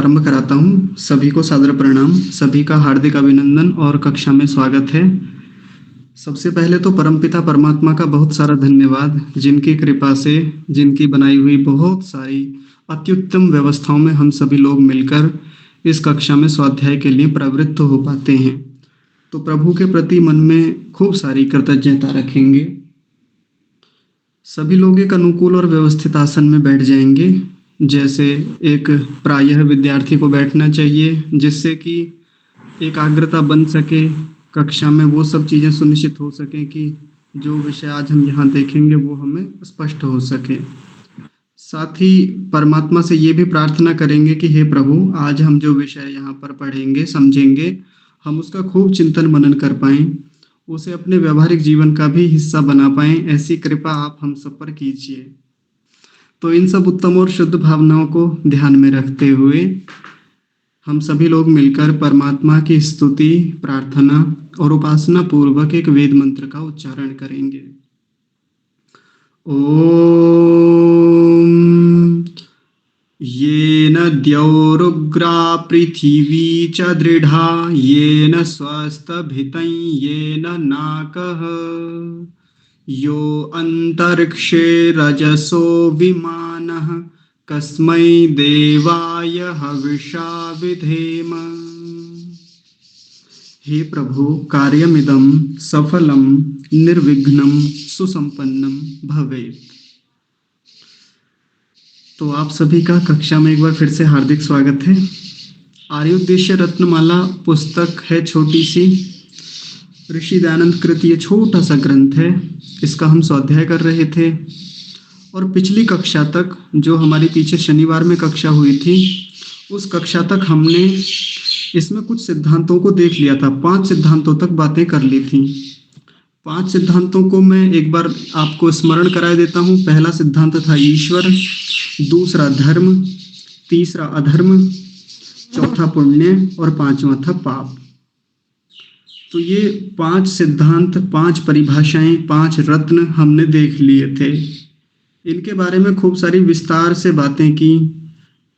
आरंभ कराता हूँ। सभी को सादर प्रणाम, सभी का हार्दिक अभिनंदन और कक्षा में स्वागत है। सबसे पहले तो परमपिता परमात्मा का बहुत सारा धन्यवाद, जिनकी कृपा से, जिनकी बनाई हुई बहुत सारी अत्युत्तम व्यवस्थाओं में हम सभी लोग मिलकर इस कक्षा में स्वाध्याय के लिए प्रवृत्त हो पाते हैं। तो प्रभु के प्रति मन में खूब सारी कृतज्ञता रखेंगे। सभी लोग एक अनुकूल और व्यवस्थित आसन में बैठ जाएंगे, जैसे एक प्रायः विद्यार्थी को बैठना चाहिए, जिससे कि एकाग्रता बन सके, कक्षा में वो सब चीज़ें सुनिश्चित हो सकें कि जो विषय आज हम यहाँ देखेंगे वो हमें स्पष्ट हो सके। साथ ही परमात्मा से ये भी प्रार्थना करेंगे कि हे प्रभु, आज हम जो विषय यहाँ पर पढ़ेंगे, समझेंगे, हम उसका खूब चिंतन मनन कर पाएँ, उसे अपने व्यावहारिक जीवन का भी हिस्सा बना पाएँ, ऐसी कृपा आप हम सब पर कीजिए। तो इन सब उत्तम और शुद्ध भावनाओं को ध्यान में रखते हुए हम सभी लोग मिलकर परमात्मा की स्तुति, प्रार्थना और उपासना पूर्वक एक वेद मंत्र का उच्चारण करेंगे। ओम येन द्यौरुग्रा पृथिवी च दृढ़ा येन स्वस्तभितं येन नाकः यो अंतरिक्षे रजसो विमानः कस्मै देवाय हविषा विधेम। हे प्रभु, कार्यमिदं सफलं निर्विघ्नं सुसंपन्नं भवेत्। तो आप सभी का कक्षा में एक बार फिर से हार्दिक स्वागत है। आर्योद्देश्य रत्नमाला पुस्तक है छोटी सी, ऋषि दयानंद कृत ये छोटा सा ग्रंथ है। इसका हम स्वाध्याय कर रहे थे और पिछली कक्षा तक, जो हमारी पीछे शनिवार में कक्षा हुई थी, उस कक्षा तक हमने इसमें कुछ सिद्धांतों को देख लिया था। 5 सिद्धांतों तक बातें कर ली थी। 5 सिद्धांतों को मैं एक बार आपको स्मरण कराए देता हूँ। पहला सिद्धांत था ईश्वर, दूसरा धर्म, तीसरा अधर्म, चौथा पुण्य और 5वां था पाप। तो ये 5 सिद्धांत, 5 परिभाषाएं, 5 रत्न हमने देख लिए थे। इनके बारे में खूब सारी विस्तार से बातें की।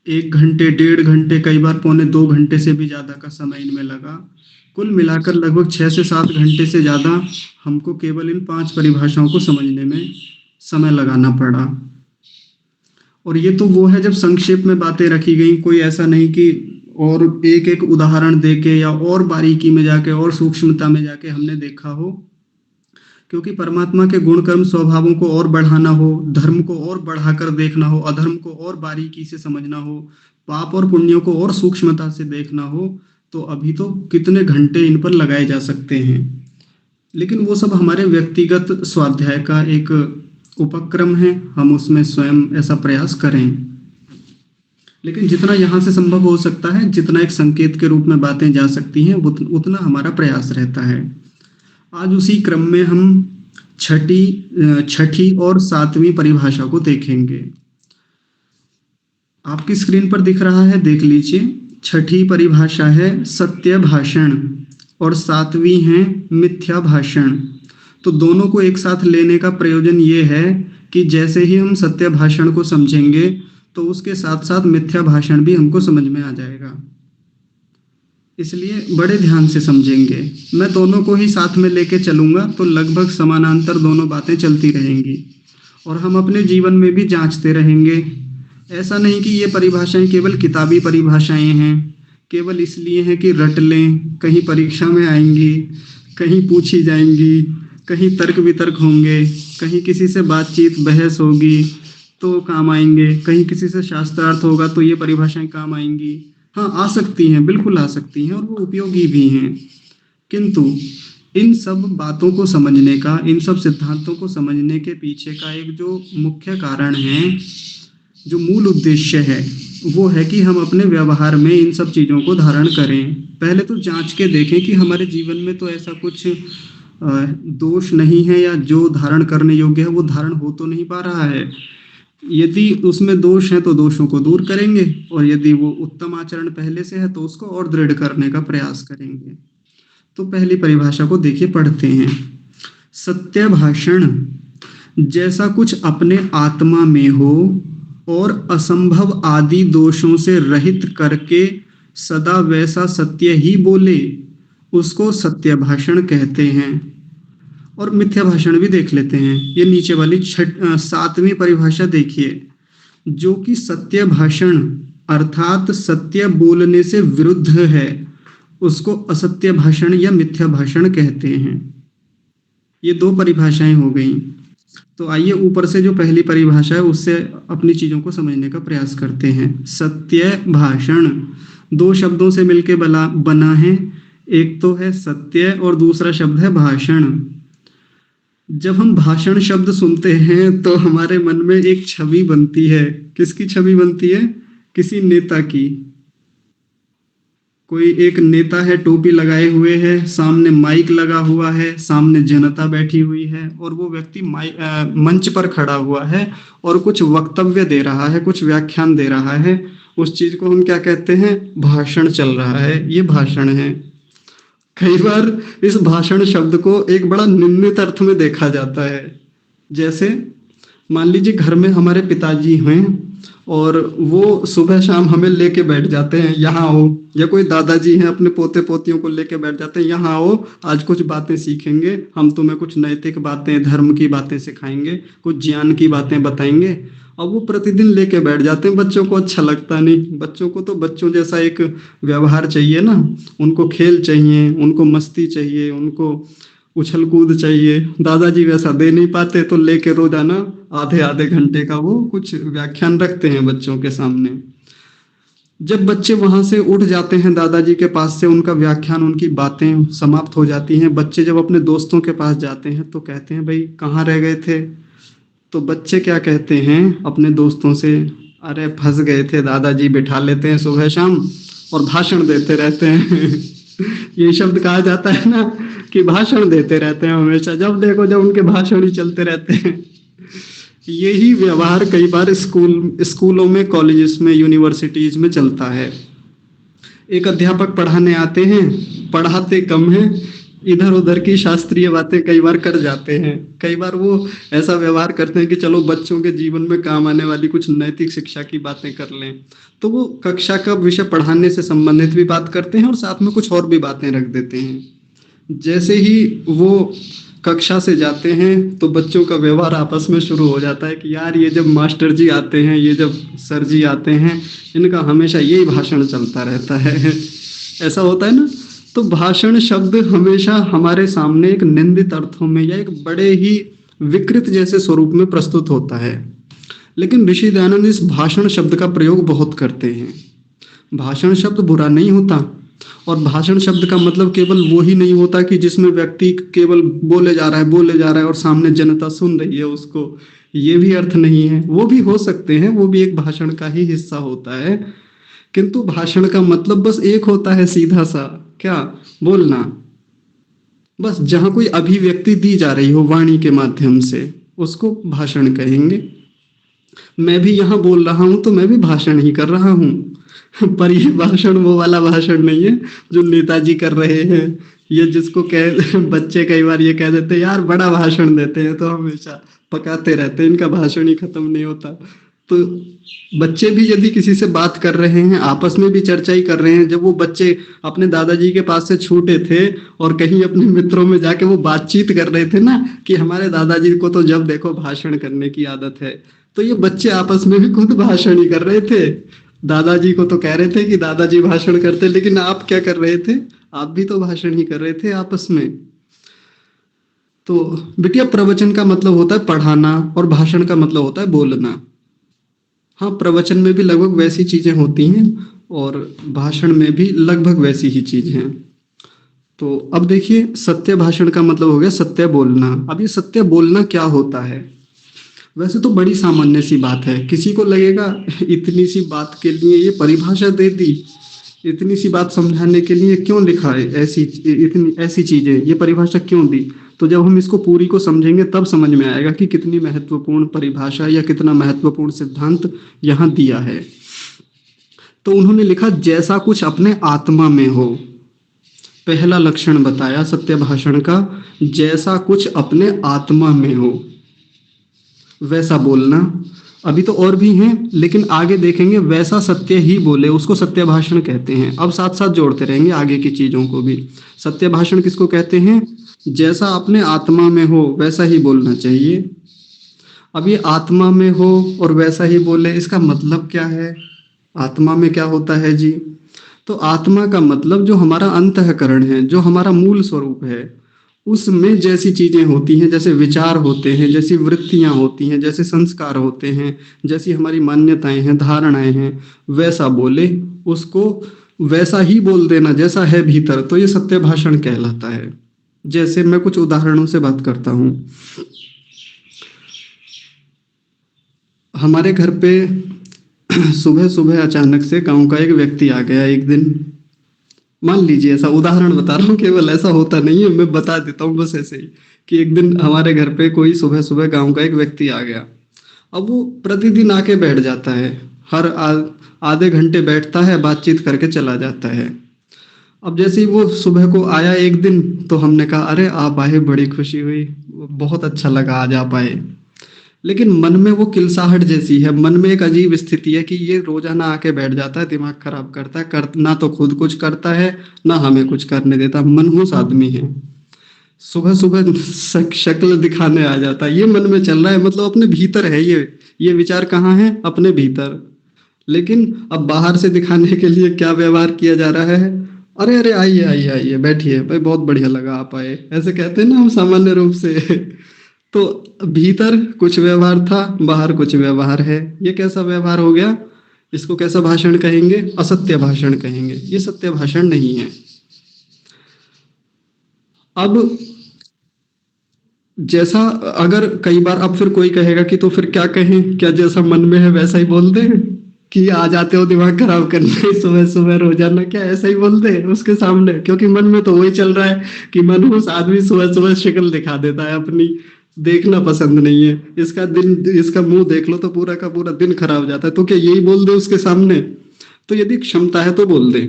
1 घंटे, 1.5 घंटे, कई बार पौने 2 घंटे से भी ज़्यादा का समय इनमें लगा। कुल मिलाकर लगभग 6 से 7 घंटे से ज़्यादा हमको केवल इन 5 परिभाषाओं को समझने में समय लगाना पड़ा। और ये तो वो है जब संक्षेप में बातें रखी गई, कोई ऐसा नहीं कि और एक एक उदाहरण देके या और बारीकी में जाके और सूक्ष्मता में जाके हमने देखा हो। क्योंकि परमात्मा के गुण कर्म स्वभावों को और बढ़ाना हो, धर्म को और बढ़ाकर देखना हो, अधर्म को और बारीकी से समझना हो, पाप और पुण्यों को और सूक्ष्मता से देखना हो, तो अभी तो कितने घंटे इन पर लगाए जा सकते हैं। लेकिन वो सब हमारे व्यक्तिगत स्वाध्याय का एक उपक्रम है, हम उसमें स्वयं ऐसा प्रयास करें। लेकिन जितना यहाँ से संभव हो सकता है, जितना एक संकेत के रूप में बातें जा सकती हैं, उतना हमारा प्रयास रहता है। आज उसी क्रम में हम छठी और 7वीं परिभाषा को देखेंगे। आपकी स्क्रीन पर दिख रहा है, देख लीजिए। छठी परिभाषा है सत्य भाषण और 7वीं है मिथ्या भाषण। तो दोनों को एक साथ लेने का प्रयोजन ये है कि जैसे ही हम सत्य भाषण को समझेंगे तो उसके साथ साथ मिथ्या भाषण भी हमको समझ में आ जाएगा। इसलिए बड़े ध्यान से समझेंगे। मैं दोनों को ही साथ में लेके चलूंगा तो लगभग समानांतर दोनों बातें चलती रहेंगी और हम अपने जीवन में भी जांचते रहेंगे। ऐसा नहीं कि ये परिभाषाएं केवल किताबी परिभाषाएं हैं, केवल इसलिए हैं कि रट लें, कहीं परीक्षा में आएंगी, कहीं पूछी जाएंगी, कहीं तर्क वितर्क होंगे, कहीं किसी से बातचीत बहस होगी तो काम आएंगे, कहीं किसी से शास्त्रार्थ होगा तो ये परिभाषाएं काम आएंगी। हाँ, आ सकती हैं, बिल्कुल आ सकती हैं और वो उपयोगी भी हैं। किंतु इन सब बातों को समझने का, इन सब सिद्धांतों को समझने के पीछे का एक जो मुख्य कारण है, जो मूल उद्देश्य है, वो है कि हम अपने व्यवहार में इन सब चीज़ों को धारण करें। पहले तो जांच के देखें कि हमारे जीवन में तो ऐसा कुछ दोष नहीं है, या जो धारण करने योग्य है वो धारण हो तो नहीं पा रहा है। यदि उसमें दोष है तो दोषों को दूर करेंगे, और यदि वो उत्तम आचरण पहले से है तो उसको और दृढ़ करने का प्रयास करेंगे। तो पहली परिभाषा को देखिए, पढ़ते हैं। सत्य भाषण जैसा कुछ अपने आत्मा में हो और असंभव आदि दोषों से रहित करके सदा वैसा सत्य ही बोले, उसको सत्य भाषण कहते हैं। और मिथ्या भाषण भी देख लेते हैं। ये नीचे वाली 7वीं परिभाषा देखिए, जो कि सत्य भाषण अर्थात सत्य बोलने से विरुद्ध है, उसको असत्य भाषण या मिथ्या भाषण कहते हैं। ये 2 परिभाषाएं हो गई। तो आइए ऊपर से जो पहली परिभाषा है उससे अपनी चीजों को समझने का प्रयास करते हैं। सत्य भाषण 2 शब्दों से मिलकर बना है। एक तो है सत्य और दूसरा शब्द है भाषण। जब हम भाषण शब्द सुनते हैं तो हमारे मन में एक छवि बनती है। किसकी छवि बनती है? किसी नेता की। कोई एक नेता है, टोपी लगाए हुए है, सामने माइक लगा हुआ है, सामने जनता बैठी हुई है और वो व्यक्ति मंच पर खड़ा हुआ है और कुछ वक्तव्य दे रहा है, कुछ व्याख्यान दे रहा है। उस चीज को हम क्या कहते हैं? भाषण चल रहा है, ये भाषण है। कई बार इस भाषण शब्द को एक बड़ा निंदित अर्थ में देखा जाता है। जैसे मान लीजिए घर में हमारे पिताजी हैं और वो सुबह शाम हमें लेके बैठ जाते हैं, यहाँ आओ, या कोई दादाजी हैं अपने पोते पोतियों को लेके बैठ जाते हैं, यहाँ आओ, आज कुछ बातें सीखेंगे, हम तुम्हें कुछ नैतिक बातें, धर्म की बातें सिखाएंगे, कुछ ज्ञान की बातें बताएंगे। अब वो प्रतिदिन लेके बैठ जाते हैं। बच्चों को अच्छा लगता नहीं। बच्चों को तो बच्चों जैसा एक व्यवहार चाहिए ना, उनको खेल चाहिए, उनको मस्ती चाहिए, उनको उछल कूद चाहिए। दादाजी वैसा दे नहीं पाते तो लेके रोजाना आधे आधे घंटे का वो कुछ व्याख्यान रखते हैं बच्चों के सामने। जब बच्चे वहां से उठ जाते हैं दादाजी के पास से, उनका व्याख्यान, उनकी बातें समाप्त हो जाती हैं, बच्चे जब अपने दोस्तों के पास जाते हैं तो कहते हैं भाई कहाँ रह गए थे? तो बच्चे क्या कहते हैं अपने दोस्तों से? अरे फंस गए थे, दादाजी बिठा लेते हैं सुबह शाम और भाषण देते रहते हैं। ये शब्द कहा जाता है ना कि भाषण देते रहते हैं हमेशा, जब देखो जब उनके भाषण ही चलते रहते हैं। यही व्यवहार कई बार स्कूलों में, कॉलेजेस में, यूनिवर्सिटीज में चलता है। एक अध्यापक पढ़ाने आते हैं, पढ़ाते कम है, इधर उधर की शास्त्रीय बातें कई बार कर जाते हैं। कई बार वो ऐसा व्यवहार करते हैं कि चलो बच्चों के जीवन में काम आने वाली कुछ नैतिक शिक्षा की बातें कर लें, तो वो कक्षा का विषय पढ़ाने से संबंधित भी बात करते हैं और साथ में कुछ और भी बातें रख देते हैं। जैसे ही वो कक्षा से जाते हैं तो बच्चों का व्यवहार आपस में शुरू हो जाता है कि यार ये जब मास्टर जी आते हैं, ये जब सर जी आते हैं, इनका हमेशा यही भाषण चलता रहता है। ऐसा होता है ना। तो भाषण शब्द हमेशा हमारे सामने एक निंदित अर्थों में या एक बड़े ही विकृत जैसे स्वरूप में प्रस्तुत होता है। लेकिन ऋषि दयानंद इस भाषण शब्द का प्रयोग बहुत करते हैं। भाषण शब्द बुरा नहीं होता, और भाषण शब्द का मतलब केवल वो ही नहीं होता कि जिसमें व्यक्ति केवल बोले जा रहा है और सामने जनता सुन रही है उसको। ये भी अर्थ नहीं है। वो भी हो सकते हैं, वो भी एक भाषण का ही हिस्सा होता है। किंतु भाषण का मतलब बस एक होता है, सीधा सा, क्या बोलना। बस जहां कोई अभिव्यक्ति दी जा रही हो वाणी के माध्यम से, उसको भाषण कहेंगे। मैं भी यहाँ बोल रहा हूं तो मैं भी भाषण ही कर रहा हूं, पर ये भाषण वो वाला भाषण नहीं है जो नेताजी कर रहे हैं। ये जिसको बच्चे कई बार ये कह देते हैं यार बड़ा भाषण देते हैं, तो हमेशा पकाते रहते हैं, इनका भाषण ही खत्म नहीं होता। तो बच्चे भी यदि किसी से बात कर रहे हैं, आपस में भी चर्चा ही कर रहे हैं। जब वो बच्चे अपने दादाजी के पास से छूटे थे और कहीं अपने मित्रों में जाके वो बातचीत कर रहे थे ना कि हमारे दादाजी को तो जब देखो भाषण करने की आदत है, तो ये बच्चे आपस में भी खुद भाषण ही कर रहे थे। दादाजी को तो कह रहे थे कि दादाजी भाषण करते, लेकिन आप क्या कर रहे थे? आप भी तो भाषण ही कर रहे थे आपस में। तो बिटिया, प्रवचन का मतलब होता है पढ़ाना और भाषण का मतलब होता है बोलना। हाँ, प्रवचन में भी लगभग वैसी चीजें होती हैं और भाषण में भी लगभग वैसी ही चीज हैं। तो अब देखिए, सत्य भाषण का मतलब हो गया सत्य बोलना। अब ये सत्य बोलना क्या होता है? वैसे तो बड़ी सामान्य सी बात है। किसी को लगेगा इतनी सी बात के लिए ये परिभाषा दे दी, इतनी सी बात समझाने के लिए क्यों लिखा है ऐसी चीजें, ये परिभाषा क्यों दी? तो जब हम इसको पूरी को समझेंगे तब समझ में आएगा कि कितनी महत्वपूर्ण परिभाषा या कितना महत्वपूर्ण सिद्धांत यहाँ दिया है। तो उन्होंने लिखा जैसा कुछ अपने आत्मा में हो। पहला लक्षण बताया सत्य भाषण का, जैसा कुछ अपने आत्मा में हो वैसा बोलना। अभी तो और भी हैं, लेकिन आगे देखेंगे वैसा सत्य ही बोले, उसको सत्य भाषण कहते हैं। अब साथ साथ जोड़ते रहेंगे आगे की चीजों को भी। सत्य भाषण किसको कहते हैं? जैसा अपने आत्मा में हो वैसा ही बोलना चाहिए। अब ये आत्मा में हो और वैसा ही बोले, इसका मतलब क्या है? आत्मा में क्या होता है जी? तो आत्मा का मतलब जो हमारा अंतःकरण है, जो हमारा मूल स्वरूप है, उसमें जैसी चीजें होती हैं, जैसे विचार होते हैं, जैसी वृत्तियां होती हैं, जैसे संस्कार होते हैं, जैसी हमारी मान्यताएं हैं, धारणाएं हैं, वैसा बोले, उसको वैसा ही बोल देना जैसा है भीतर, तो ये सत्य भाषण कहलाता है। जैसे मैं कुछ उदाहरणों से बात करता हूँ। हमारे घर पे सुबह सुबह अचानक से गांव का एक व्यक्ति आ गया एक दिन। मान लीजिए, ऐसा उदाहरण बता रहा हूँ, केवल ऐसा होता नहीं है, मैं बता देता हूँ बस ऐसे ही, कि एक दिन हमारे घर पे कोई सुबह सुबह गांव का एक व्यक्ति आ गया। अब वो प्रतिदिन आके बैठ जाता है, हर आधे घंटे बैठता है, बातचीत करके चला जाता है। अब जैसे ही वो सुबह को आया एक दिन, तो हमने कहा अरे आप आए, बड़ी खुशी हुई, बहुत अच्छा लगा आज आप आए। लेकिन मन में वो किलसाहट जैसी है, मन में एक अजीब स्थिति है कि ये रोजाना आके बैठ जाता है, दिमाग खराब करता है, ना तो खुद कुछ करता है, ना हमें कुछ करने देता, मनहूस आदमी है। सुबह सुबह शक्ल दिखाने आ जाता है, ये मन में चल रहा है, मतलब अपने भीतर है ये विचार कहाँ है? अपने भीतर। लेकिन अब बाहर से दिखाने के लिए क्या व्यवहार किया जा रहा है? अरे अरे आइए आइए आइए, बैठिए भाई, बहुत बढ़िया लगा आप आए, ऐसे कहते हैं ना हम सामान्य रूप से। तो भीतर कुछ व्यवहार था, बाहर कुछ व्यवहार है। ये कैसा व्यवहार हो गया? इसको कैसा भाषण कहेंगे? असत्य भाषण कहेंगे। ये सत्य भाषण नहीं है। अब जैसा, अगर कई बार अब फिर कोई कहेगा कि तो फिर क्या कहें, क्या जैसा मन में है वैसा ही बोल दें, कि आ जाते हो दिमाग खराब करने सुबह सुबह रोजाना, क्या ऐसा ही बोल दे उसके सामने? क्योंकि मन में तो वही चल रहा है कि मनहूस आदमी सुबह सुबह शक्ल दिखा देता है अपनी, देखना पसंद नहीं है, इसका दिन, इसका मुंह देख लो तो पूरा का पूरा दिन खराब हो जाता है, तो क्या यही बोल दे उसके सामने? तो यदि क्षमता है तो बोल दे,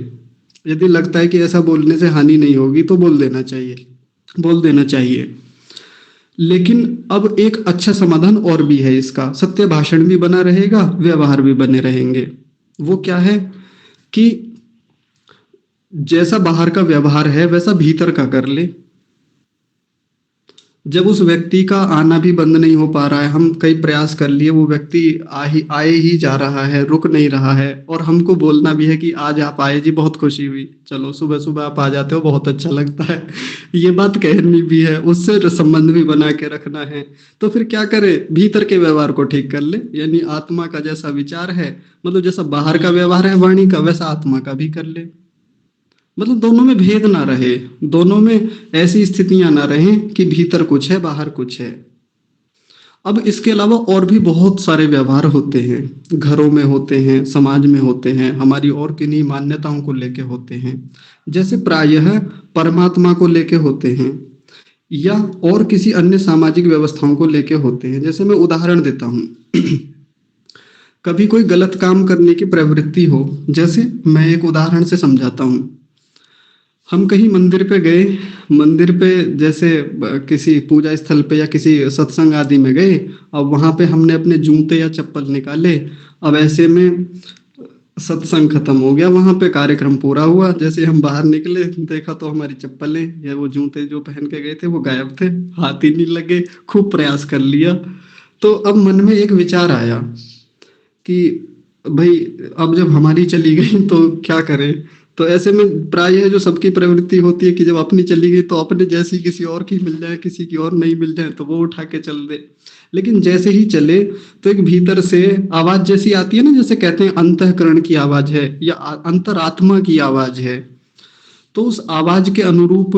यदि लगता है कि ऐसा बोलने से हानि नहीं होगी तो बोल देना चाहिए, बोल देना चाहिए। लेकिन अब एक अच्छा समाधान और भी है इसका, सत्य भाषण भी बना रहेगा, व्यवहार भी बने रहेंगे। वो क्या है? कि जैसा बाहर का व्यवहार है वैसा भीतर का कर ले। जब उस व्यक्ति का आना भी बंद नहीं हो पा रहा है, हम कई प्रयास कर लिए, वो व्यक्ति आए ही जा रहा है, रुक नहीं रहा है, और हमको बोलना भी है कि आज आप आए जी, बहुत खुशी हुई, चलो सुबह सुबह आप आ जाते हो, बहुत अच्छा लगता है, ये बात कहनी भी है, उससे संबंध भी बना के रखना है। तो फिर क्या करे? भीतर के व्यवहार को ठीक कर ले, यानी आत्मा का जैसा विचार है, मतलब जैसा बाहर का व्यवहार है वाणी का, वैसा आत्मा का भी कर ले। मतलब दोनों में भेद ना रहे, दोनों में ऐसी स्थितियां ना रहें कि भीतर कुछ है बाहर कुछ है। अब इसके अलावा और भी बहुत सारे व्यवहार होते हैं, घरों में होते हैं, समाज में होते हैं, हमारी और किन्हीं मान्यताओं को लेके होते हैं, जैसे प्रायः परमात्मा को लेके होते हैं, या और किसी अन्य सामाजिक व्यवस्थाओं को लेके होते हैं। जैसे मैं उदाहरण देता हूँ। कभी कोई गलत काम करने की प्रवृत्ति हो, जैसे मैं एक उदाहरण से समझाता हूँ। हम कहीं मंदिर पे गए, मंदिर पे जैसे किसी पूजा स्थल पे या किसी सत्संग आदि में गए, अब वहां पे हमने अपने जूते या चप्पल निकाले। अब ऐसे में सत्संग खत्म हो गया, वहां पे कार्यक्रम पूरा हुआ, जैसे हम बाहर निकले देखा तो हमारी चप्पलें या वो जूते जो पहन के गए थे वो गायब थे, हाथ ही नहीं लगे, खूब प्रयास कर लिया। तो अब मन में एक विचार आया कि भाई अब जब हमारी चली गई तो क्या करें? तो ऐसे में प्राय जो सबकी प्रवृत्ति होती है कि जब अपनी चली गई तो अपने जैसी किसी और की मिल जाए, किसी की और नहीं मिल जाए तो वो उठा के चल दे। लेकिन जैसे ही चले तो एक भीतर से आवाज जैसी आती है ना, जैसे कहते हैं अंतःकरण की आवाज है या अंतरात्मा की आवाज है, तो उस आवाज के अनुरूप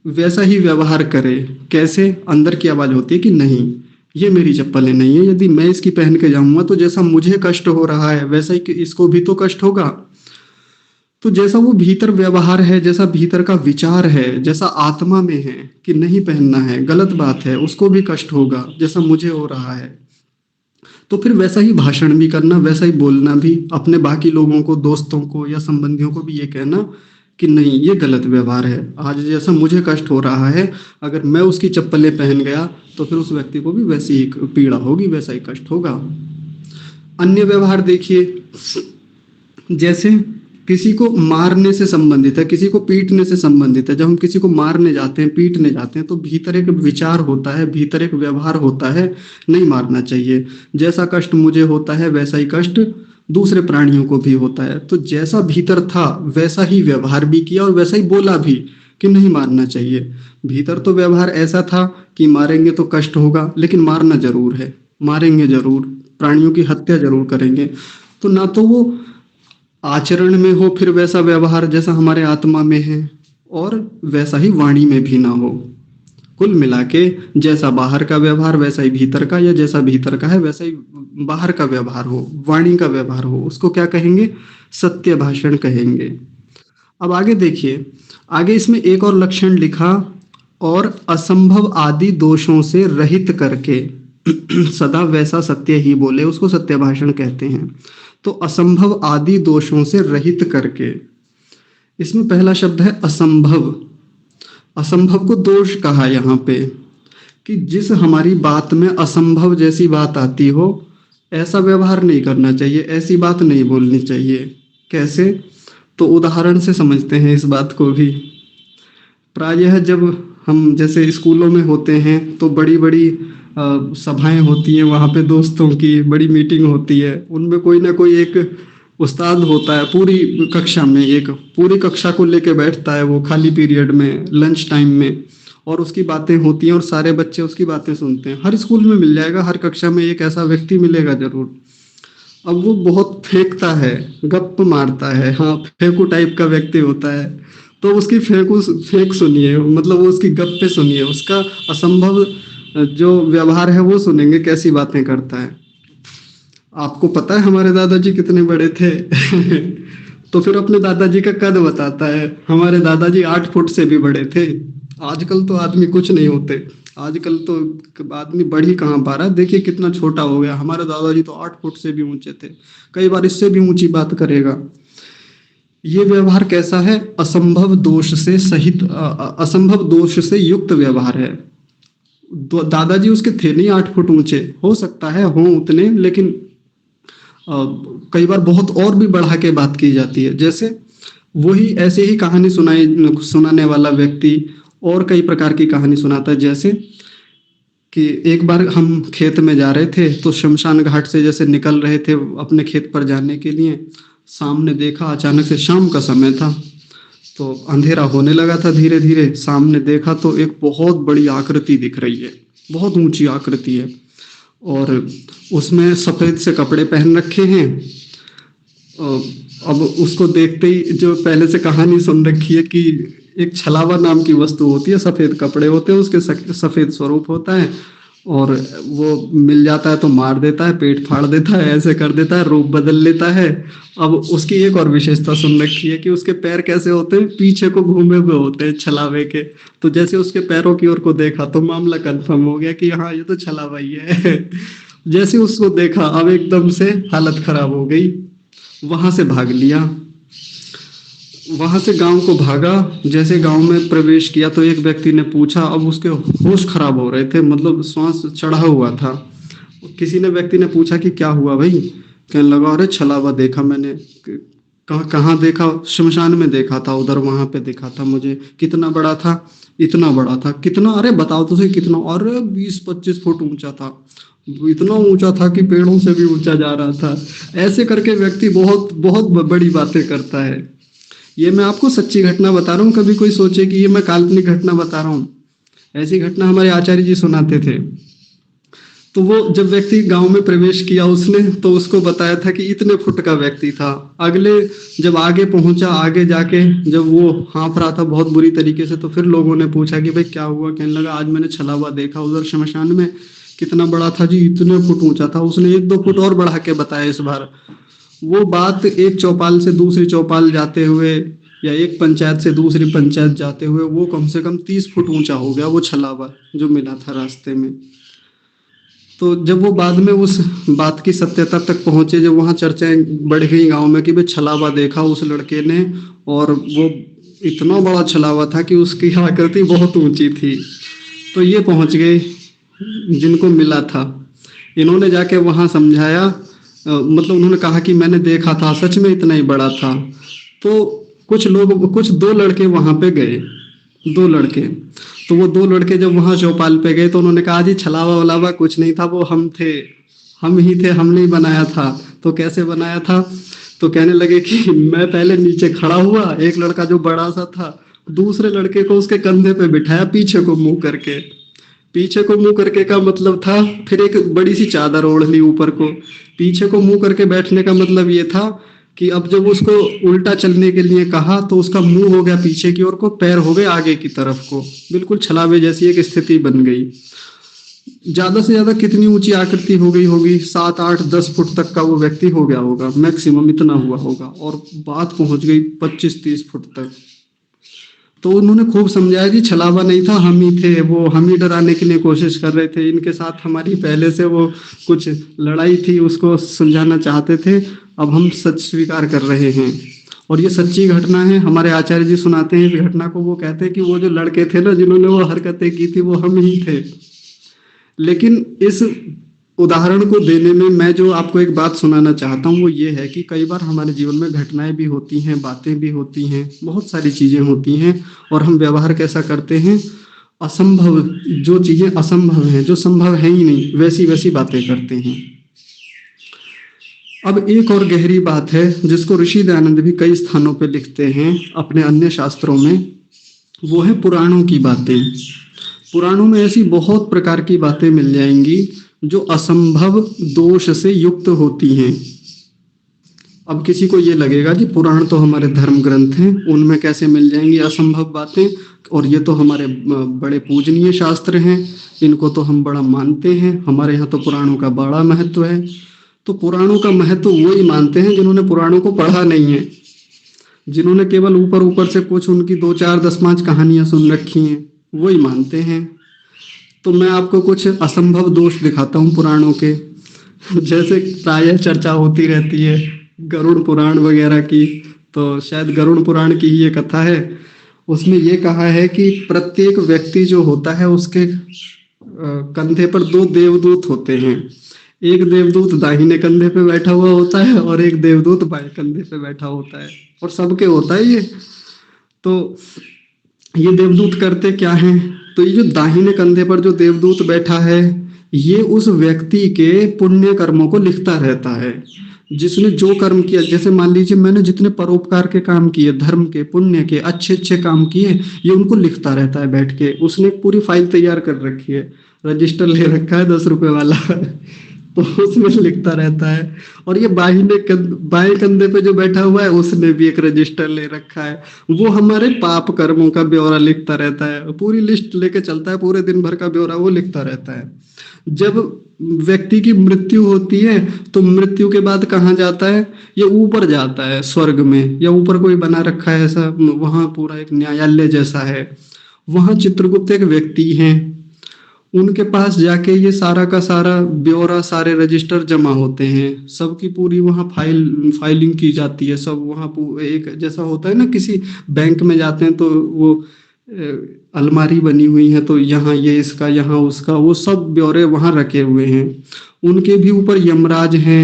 वैसा ही व्यवहार करे। कैसे? अंदर की आवाज होती है कि नहीं, ये मेरी चप्पलें नहीं है, यदि मैं इसकी पहन के जाऊंगा तो जैसा मुझे कष्ट हो रहा है वैसा ही इसको भी तो कष्ट होगा। तो जैसा वो भीतर व्यवहार है, जैसा भीतर का विचार है, जैसा आत्मा में है कि नहीं पहनना है, गलत बात है, उसको भी कष्ट होगा जैसा मुझे हो रहा है। तो फिर वैसा ही भाषण भी करना, वैसा ही बोलना भी, अपने बाकी लोगों को, दोस्तों को या संबंधियों को भी ये कहना कि नहीं, ये गलत व्यवहार है, आज जैसा मुझे कष्ट हो रहा है अगर मैं उसकी चप्पलें पहन गया तो फिर उस व्यक्ति को भी वैसी ही पीड़ा होगी, वैसा ही कष्ट होगा। अन्य व्यवहार देखिए, जैसे किसी को मारने से संबंधित है, किसी को पीटने से संबंधित है। जब हम किसी को मारने जाते हैं, पीटने जाते हैं, तो भीतर एक विचार होता है, भीतर एक व्यवहार होता है, नहीं मारना चाहिए। जैसा कष्ट मुझे होता है वैसा ही कष्ट दूसरे प्राणियों को भी होता है। तो जैसा भीतर था वैसा ही व्यवहार भी किया और वैसा ही बोला भी कि नहीं मारना चाहिए। भीतर तो व्यवहार ऐसा था कि मारेंगे तो कष्ट होगा, लेकिन मारना जरूर है, मारेंगे जरूर, प्राणियों की हत्या जरूर करेंगे। तो ना तो वो आचरण में हो फिर वैसा व्यवहार जैसा हमारे आत्मा में है, और वैसा ही वाणी में भी ना हो। कुल मिला के जैसा बाहर का व्यवहार वैसा ही भीतर का, या जैसा भीतर का है वैसा ही बाहर का व्यवहार हो, वाणी का व्यवहार हो, उसको क्या कहेंगे? सत्य भाषण कहेंगे। अब आगे देखिए, आगे इसमें एक और लक्षण लिखा, और असंभव आदि दोषों से रहित करके सदा वैसा सत्य ही बोले, उसको सत्य भाषण कहते हैं। तो असंभव आदि दोषों से रहित करके, इसमें पहला शब्द है असंभव। असंभव को दोष कहा यहाँ पे, कि जिस हमारी बात में असंभव जैसी बात आती हो, ऐसा व्यवहार नहीं करना चाहिए, ऐसी बात नहीं बोलनी चाहिए। कैसे? तो उदाहरण से समझते हैं इस बात को भी। प्रायः जब हम जैसे स्कूलों में होते हैं तो बड़ी बड़ी सभाएं होती हैं, वहाँ पे दोस्तों की बड़ी मीटिंग होती है, उनमें कोई ना कोई एक उस्ताद होता है, पूरी कक्षा में एक पूरी कक्षा को लेके बैठता है वो, खाली पीरियड में, लंच टाइम में, और उसकी बातें होती हैं और सारे बच्चे उसकी बातें सुनते हैं। हर स्कूल में मिल जाएगा, हर कक्षा में एक ऐसा व्यक्ति मिलेगा जरूर। अब वो बहुत फेंकता है, गप मारता है, हाँ फेंकू टाइप का व्यक्ति होता है। तो उसकी फेंक सुनिए, मतलब वो उसकी गप पे सुनिए, उसका असंभव जो व्यवहार है वो सुनेंगे, कैसी बातें करता है। आपको पता है हमारे दादाजी कितने बड़े थे? तो फिर अपने दादाजी का कद बताता है, हमारे दादाजी 8 फुट से भी बड़े थे। आजकल तो आदमी कुछ नहीं होते, आजकल तो आदमी बढ़ ही कहाँ पा रहा है, देखिए कितना छोटा हो गया। हमारे दादाजी तो 8 फुट से भी ऊंचे थे, कई बार इससे भी ऊंची बात करेगा। ये व्यवहार कैसा है? असंभव दोष से सहित, असंभव दोष से युक्त व्यवहार है। दादाजी उसके थे नहीं 8 फुट ऊंचे, हो सकता है हो उतने, लेकिन कई बार बहुत और भी बढ़ा के बात की जाती है। जैसे वही ऐसे ही कहानी सुनाने वाला व्यक्ति और कई प्रकार की कहानी सुनाता है। जैसे कि एक बार हम खेत में जा रहे थे, तो शमशान घाट से जैसे निकल रहे थे अपने खेत पर जाने के लिए, सामने देखा, अचानक से शाम का समय था, तो अंधेरा होने लगा था धीरे धीरे। सामने देखा तो एक बहुत बड़ी आकृति दिख रही है, बहुत ऊंची आकृति है, और उसमें सफेद से कपड़े पहन रखे हैं। अब उसको देखते ही, जो पहले से कहानी सुन रखी है कि एक छलावा नाम की वस्तु होती है, सफेद कपड़े होते हैं, उसके सफेद स्वरूप होता है, और वो मिल जाता है तो मार देता है, पेट फाड़ देता है, ऐसे कर देता है, रूप बदल लेता है। अब उसकी एक और विशेषता सुन रखी है कि उसके पैर कैसे होते हैं, पीछे को घूमे हुए होते हैं छलावे के। तो जैसे उसके पैरों की ओर को देखा तो मामला कंफर्म हो गया कि हाँ ये तो छलावा ही है। जैसे उसको देखा, अब एकदम से हालत खराब हो गई, वहां से भाग लिया, वहां से गांव को भागा। जैसे गांव में प्रवेश किया तो एक व्यक्ति ने पूछा, अब उसके होश खराब हो रहे थे, मतलब श्वास चढ़ा हुआ था। किसी ने व्यक्ति ने पूछा कि क्या हुआ भाई? कहने लगा, अरे छलावा देखा मैंने। कहाँ देखा? शमशान में देखा था, उधर वहां पे देखा था मुझे। कितना बड़ा था? इतना बड़ा था। कितना? अरे बताओ तो सही कितना? अरे 20-25 फुट ऊंचा था, इतना ऊंचा था कि पेड़ों से भी ऊंचा जा रहा था। ऐसे करके व्यक्ति बहुत बहुत बड़ी बातें करता है। ये मैं आपको सच्ची घटना बता रहा हूँ, कभी कोई सोचे कि ये मैं काल्पनिक घटना बता रहा हूँ। ऐसी घटना हमारे आचार्य जी सुनाते थे। तो वो जब व्यक्ति गांव में प्रवेश किया उसने, तो उसको बताया था कि इतने फुट का व्यक्ति था। अगले जब आगे पहुंचा, आगे जाके जब वो हाँफ रहा था बहुत बुरी तरीके से, तो फिर लोगों ने पूछा कि भाई क्या हुआ? कहने लगा, आज मैंने छलावा देखा उधर शमशान में। कितना बड़ा था जी? इतने फुट ऊंचा था। उसने 1-2 फुट और बढ़ा के बताया इस बार। वो बात एक चौपाल से दूसरी चौपाल जाते हुए, या एक पंचायत से दूसरी पंचायत जाते हुए, वो कम से कम 30 फुट ऊंचा हो गया वो छलावा जो मिला था रास्ते में। तो जब वो बाद में उस बात की सत्यता तक पहुंचे, जब वहां चर्चाएं बढ़ गई गांव में कि भाई छलावा देखा उस लड़के ने, और वो इतना बड़ा छलावा था कि उसकी आकृति बहुत ऊंची थी। तो ये पहुंच गए जिनको मिला था, इन्होंने जाके वहां समझाया मतलब उन्होंने कहा कि मैंने देखा था, सच में इतना ही बड़ा था। तो कुछ दो लड़के वहां पे गए, दो लड़के। तो वो दो लड़के जब वहां चौपाल पे गए तो उन्होंने कहा जी छलावा वलावा कुछ नहीं था, वो हम थे, हम ही थे, हमने ही बनाया था। तो कैसे बनाया था? तो कहने लगे कि मैं पहले नीचे खड़ा हुआ, एक लड़का जो बड़ा सा था दूसरे लड़के को उसके कंधे पे बिठाया पीछे को मुंह करके। पीछे को मुंह करके का मतलब था, फिर एक बड़ी सी चादर ओढ़ ली ऊपर को। पीछे को मुंह करके बैठने का मतलब ये था कि अब जब उसको उल्टा चलने के लिए कहा तो उसका मुंह हो गया पीछे की ओर को, पैर हो गए आगे की तरफ को, बिल्कुल छलावे जैसी एक स्थिति बन गई। ज्यादा से ज्यादा कितनी ऊंची आकृति हो गई होगी? 7 8 10 फुट तक का वो व्यक्ति हो गया होगा, मैक्सिमम इतना हुआ होगा, और बात पहुंच गई 25 30 फुट तक। तो उन्होंने खूब समझाया कि छलावा नहीं था, हम ही थे, वो हम ही डराने के लिए कोशिश कर रहे थे, इनके साथ हमारी पहले से वो कुछ लड़ाई थी, उसको सुलझाना चाहते थे, अब हम सच स्वीकार कर रहे हैं। और ये सच्ची घटना है, हमारे आचार्य जी सुनाते हैं इस घटना को। वो कहते हैं कि वो जो लड़के थे ना जिन्होंने वो हरकतें की थी वो हम ही थे। लेकिन इस उदाहरण को देने में मैं जो आपको एक बात सुनाना चाहता हूँ वो ये है कि कई बार हमारे जीवन में घटनाएं भी होती हैं, बातें भी होती हैं, बहुत सारी चीजें होती हैं, और हम व्यवहार कैसा करते हैं? असंभव, जो चीजें असंभव हैं, जो संभव है ही नहीं, वैसी वैसी बातें करते हैं। अब एक और गहरी बात है जिसको ऋषि दयानंद भी कई स्थानों पर लिखते हैं अपने अन्य शास्त्रों में, वो है पुराणों की बातें। पुराणों में ऐसी बहुत प्रकार की बातें मिल जाएंगी जो असंभव दोष से युक्त होती हैं। अब किसी को ये लगेगा कि पुराण तो हमारे धर्म ग्रंथ हैं, उनमें कैसे मिल जाएंगी असंभव बातें, और ये तो हमारे बड़े पूजनीय शास्त्र हैं, इनको तो हम बड़ा मानते हैं, हमारे यहाँ तो पुराणों का बड़ा महत्व है। तो पुराणों का महत्व वो ही मानते हैं जिन्होंने पुराणों को पढ़ा नहीं है, जिन्होंने केवल ऊपर ऊपर से कुछ उनकी 2 4 10 5 कहानियां सुन रखी हैं, वही मानते हैं। तो मैं आपको कुछ असंभव दोष दिखाता हूँ पुराणों के। जैसे प्रायः चर्चा होती रहती है गरुड़ पुराण वगैरह की, तो शायद गरुड़ पुराण की ही ये कथा है। उसमें ये कहा है कि प्रत्येक व्यक्ति जो होता है उसके कंधे पर 2 देवदूत होते हैं। एक देवदूत दाहिने कंधे पे बैठा हुआ होता है और एक देवदूत बाएं कंधे पे बैठा होता है, और सबके होता है ये। तो ये देवदूत करते क्या हैं? तो ये जो दाहिने कंधे पर जो देवदूत बैठा है ये उस व्यक्ति के पुण्य कर्मों को लिखता रहता है। जिसने जो कर्म किया, जैसे मान लीजिए मैंने जितने परोपकार के काम किए, धर्म के, पुण्य के, अच्छे अच्छे काम किए, ये उनको लिखता रहता है बैठ के। उसने एक पूरी फाइल तैयार कर रखी है, रजिस्टर ले रखा है 10 रुपए वाला तो उसमें लिखता रहता है। और ये बाएं कंधे पे जो बैठा हुआ है उसने भी एक रजिस्टर ले रखा है, वो हमारे पाप कर्मों का ब्यौरा लिखता रहता है, पूरी लिस्ट लेके चलता है, पूरे दिन भर का ब्यौरा वो लिखता रहता है। जब व्यक्ति की मृत्यु होती है तो मृत्यु के बाद कहाँ जाता है? ये ऊपर जाता है स्वर्ग में, या ऊपर कोई बना रखा है ऐसा, वहां पूरा एक न्यायालय जैसा है, वहां चित्रगुप्त एक व्यक्ति हैं, उनके पास जाके ये सारा का सारा ब्यौरा, सारे रजिस्टर जमा होते हैं, सबकी पूरी वहाँ फाइलिंग की जाती है। सब वहाँ एक जैसा होता है ना, किसी बैंक में जाते हैं तो वो अलमारी बनी हुई है, तो यहाँ ये इसका, यहाँ उसका, वो सब ब्यौरे वहाँ रखे हुए हैं। उनके भी ऊपर यमराज हैं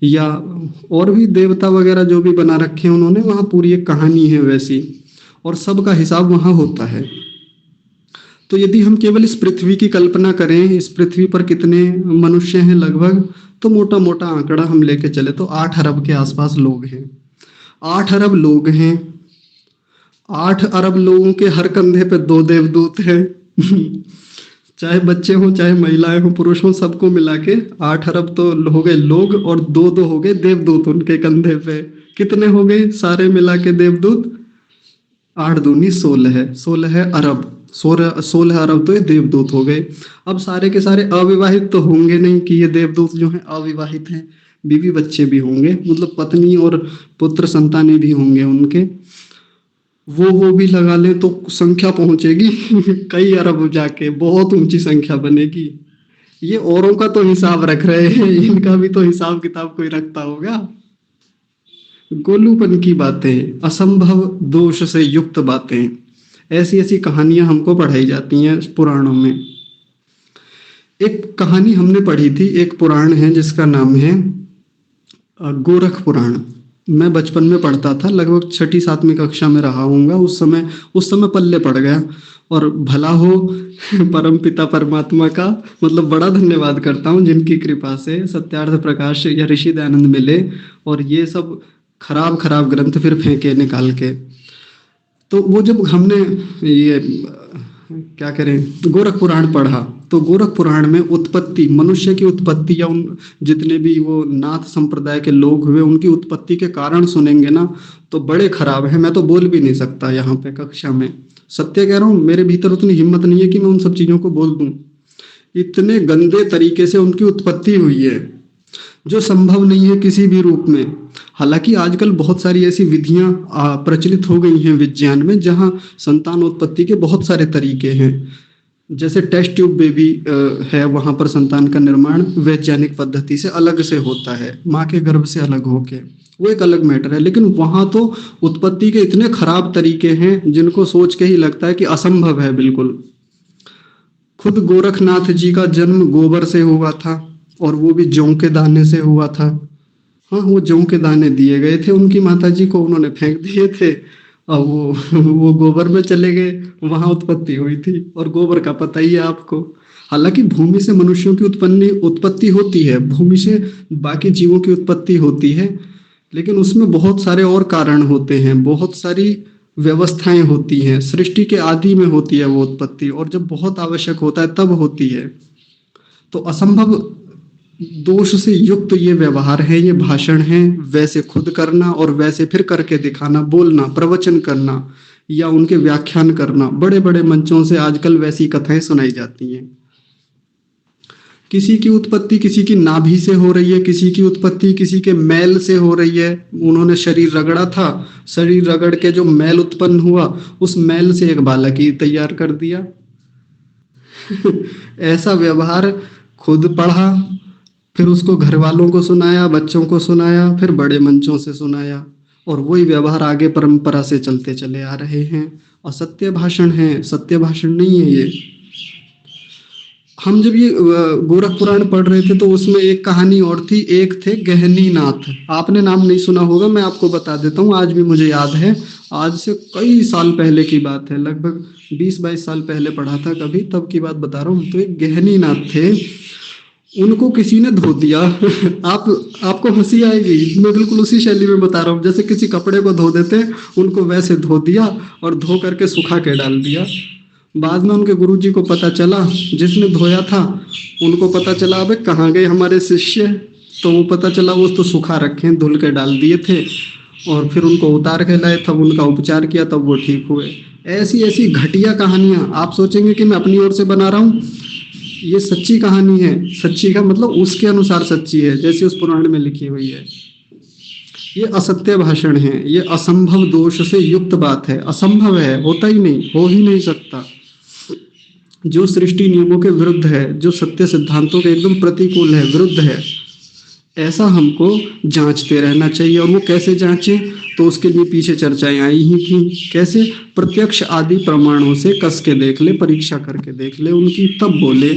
या और भी देवता वगैरह जो भी बना रखे हैं उन्होंने, वहाँ पूरी एक कहानी है वैसी, और सबका हिसाब वहाँ होता है। तो यदि हम केवल इस पृथ्वी की कल्पना करें, इस पृथ्वी पर कितने मनुष्य हैं लगभग, तो मोटा मोटा आंकड़ा हम लेके चले तो 8 अरब के आसपास लोग हैं। 8 अरब लोग हैं, 8 अरब लोगों के हर कंधे पे 2 देवदूत हैं चाहे बच्चे हों, चाहे महिलाएं हों, पुरुष हों, सबको मिला के 8 अरब तो हो गए लोग, और 2 हो गए देवदूत उनके कंधे पे। कितने हो गए सारे मिला के देवदूत? 8 दूनी 16 है, 16 अरब, 16 अरब तो ये देवदूत हो गए। अब सारे के सारे अविवाहित तो होंगे नहीं कि ये देवदूत जो हैं अविवाहित हैं, बीवी बच्चे भी होंगे, मतलब पत्नी और पुत्र संतानें भी होंगे उनके, वो भी लगा ले तो संख्या पहुंचेगी कई अरब जाके, बहुत ऊंची संख्या बनेगी। ये औरों का तो हिसाब रख रहे हैं, इनका भी तो हिसाब किताब कोई रखता होगा। गोलूपन की बातें, असंभव दोष से युक्त बातें, ऐसी ऐसी कहानियां हमको पढ़ाई जाती हैं पुराणों में। एक कहानी हमने पढ़ी थी, एक पुराण है जिसका नाम है गोरख पुराण मैं बचपन में पढ़ता था, लगभग छठी सातवीं कक्षा में रहा हूँगा। उस समय पल्ले पड़ गया। और भला हो परम पिता परमात्मा का, मतलब बड़ा धन्यवाद करता हूँ जिनकी कृपा से सत्यार्थ प्रकाश या ऋषि दयानंद मिले और ये सब खराब खराब ग्रंथ फिर फेंके निकाल के। तो वो जब हमने ये क्या करें गोरख पुराण पढ़ा, तो गोरख पुराण में उत्पत्ति, मनुष्य की उत्पत्ति या उन जितने भी वो नाथ संप्रदाय के लोग हुए उनकी उत्पत्ति के कारण सुनेंगे ना, तो बड़े खराब है। मैं तो बोल भी नहीं सकता यहाँ पे कक्षा में, सत्य कह रहा हूँ। मेरे भीतर उतनी हिम्मत नहीं है कि मैं उन सब चीजों को बोल दूं। इतने गंदे तरीके से उनकी उत्पत्ति हुई है जो संभव नहीं है किसी भी रूप में। हालांकि आजकल बहुत सारी ऐसी विधियां प्रचलित हो गई हैं विज्ञान में, जहां संतानोत्पत्ति के बहुत सारे तरीके हैं। जैसे टेस्ट ट्यूब बेबी है, वहां पर संतान का निर्माण वैज्ञानिक पद्धति से अलग से होता है, माँ के गर्भ से अलग होके, वो एक अलग मैटर है। लेकिन वहां तो उत्पत्ति के इतने खराब तरीके हैं जिनको सोच के ही लगता है कि असंभव है बिल्कुल। खुद गोरखनाथ जी का जन्म गोबर से हुआ था, और वो भी जौ के दाने से हुआ था। हाँ, वो जौ के दाने दिए गए थे उनकी माता जी को, उन्होंने फेंक दिए थे और वो गोबर में चले गए, वहां उत्पत्ति हुई थी। और गोबर का पता ही है आपको। हालांकि भूमि से मनुष्यों की उत्पत्ति होती है, भूमि से बाकी जीवों की उत्पत्ति होती है, लेकिन उसमें बहुत सारे और कारण होते हैं, बहुत सारी व्यवस्थाएं होती हैं। सृष्टि के आदि में होती है वो उत्पत्ति, और जब बहुत आवश्यक होता है तब होती है। तो असंभव दोष से युक्त ये व्यवहार है, ये भाषण है, वैसे खुद करना और वैसे फिर करके दिखाना, बोलना, प्रवचन करना या उनके व्याख्यान करना। बड़े बड़े मंचों से आजकल वैसी कथाएं सुनाई जाती हैं। किसी की उत्पत्ति किसी की नाभि से हो रही है, किसी की उत्पत्ति किसी के मैल से हो रही है। उन्होंने शरीर रगड़ा था, शरीर रगड़ के जो मैल उत्पन्न हुआ, उस मैल से एक बालक ही तैयार कर दिया। ऐसा व्यवहार खुद पढ़ा, फिर उसको घर वालों को सुनाया, बच्चों को सुनाया, फिर बड़े मंचों से सुनाया, और वही व्यवहार आगे परंपरा से चलते चले आ रहे हैं। असत्य भाषण है, सत्य भाषण नहीं है ये। हम जब ये गोरख पुराण पढ़ रहे थे तो उसमें एक कहानी और थी। एक थे गहनी नाथ, आपने नाम नहीं सुना होगा, मैं आपको बता देता हूँ, आज भी मुझे याद है। आज से कई साल पहले की बात है, लगभग 20-22 साल पहले पढ़ा था कभी, तब की बात बता रहा हूँ। तो एक गहनी नाथ थे, उनको किसी ने धो दिया। आपको हंसी आएगी, मैं बिल्कुल उसी शैली में बता रहा हूँ, जैसे किसी कपड़े को धो देते हैं, उनको वैसे धो दिया और धो करके सुखा के डाल दिया। बाद में उनके गुरुजी को पता चला, जिसने धोया था उनको पता चला, अबे कहाँ गए हमारे शिष्य। तो वो पता चला वो तो सुखा रखे, धुल के डाल दिए थे, और फिर उनको उतार के लाए, तब उनका उपचार किया, तब वो ठीक हुए। ऐसी ऐसी घटिया कहानियां, आप सोचेंगे कि मैं अपनी ओर से बना रहा हूँ, ये सच्ची कहानी है। सच्ची का मतलब उसके अनुसार सच्ची है, जैसे उस पुराण में लिखी हुई है। ये असत्य भाषण है, ये असंभव दोष से युक्त बात है। असंभव है, होता ही नहीं, हो ही नहीं सकता। जो सृष्टि नियमों के विरुद्ध है, जो सत्य सिद्धांतों के एकदम प्रतिकूल है, विरुद्ध है, ऐसा हमको जांचते रहना चाहिए। और वो कैसे जांचें, तो उसके लिए पीछे चर्चाएं आई ही थी। कैसे? प्रत्यक्ष आदि प्रमाणों से कस के देख ले, परीक्षा करके देख ले उनकी, तब बोले।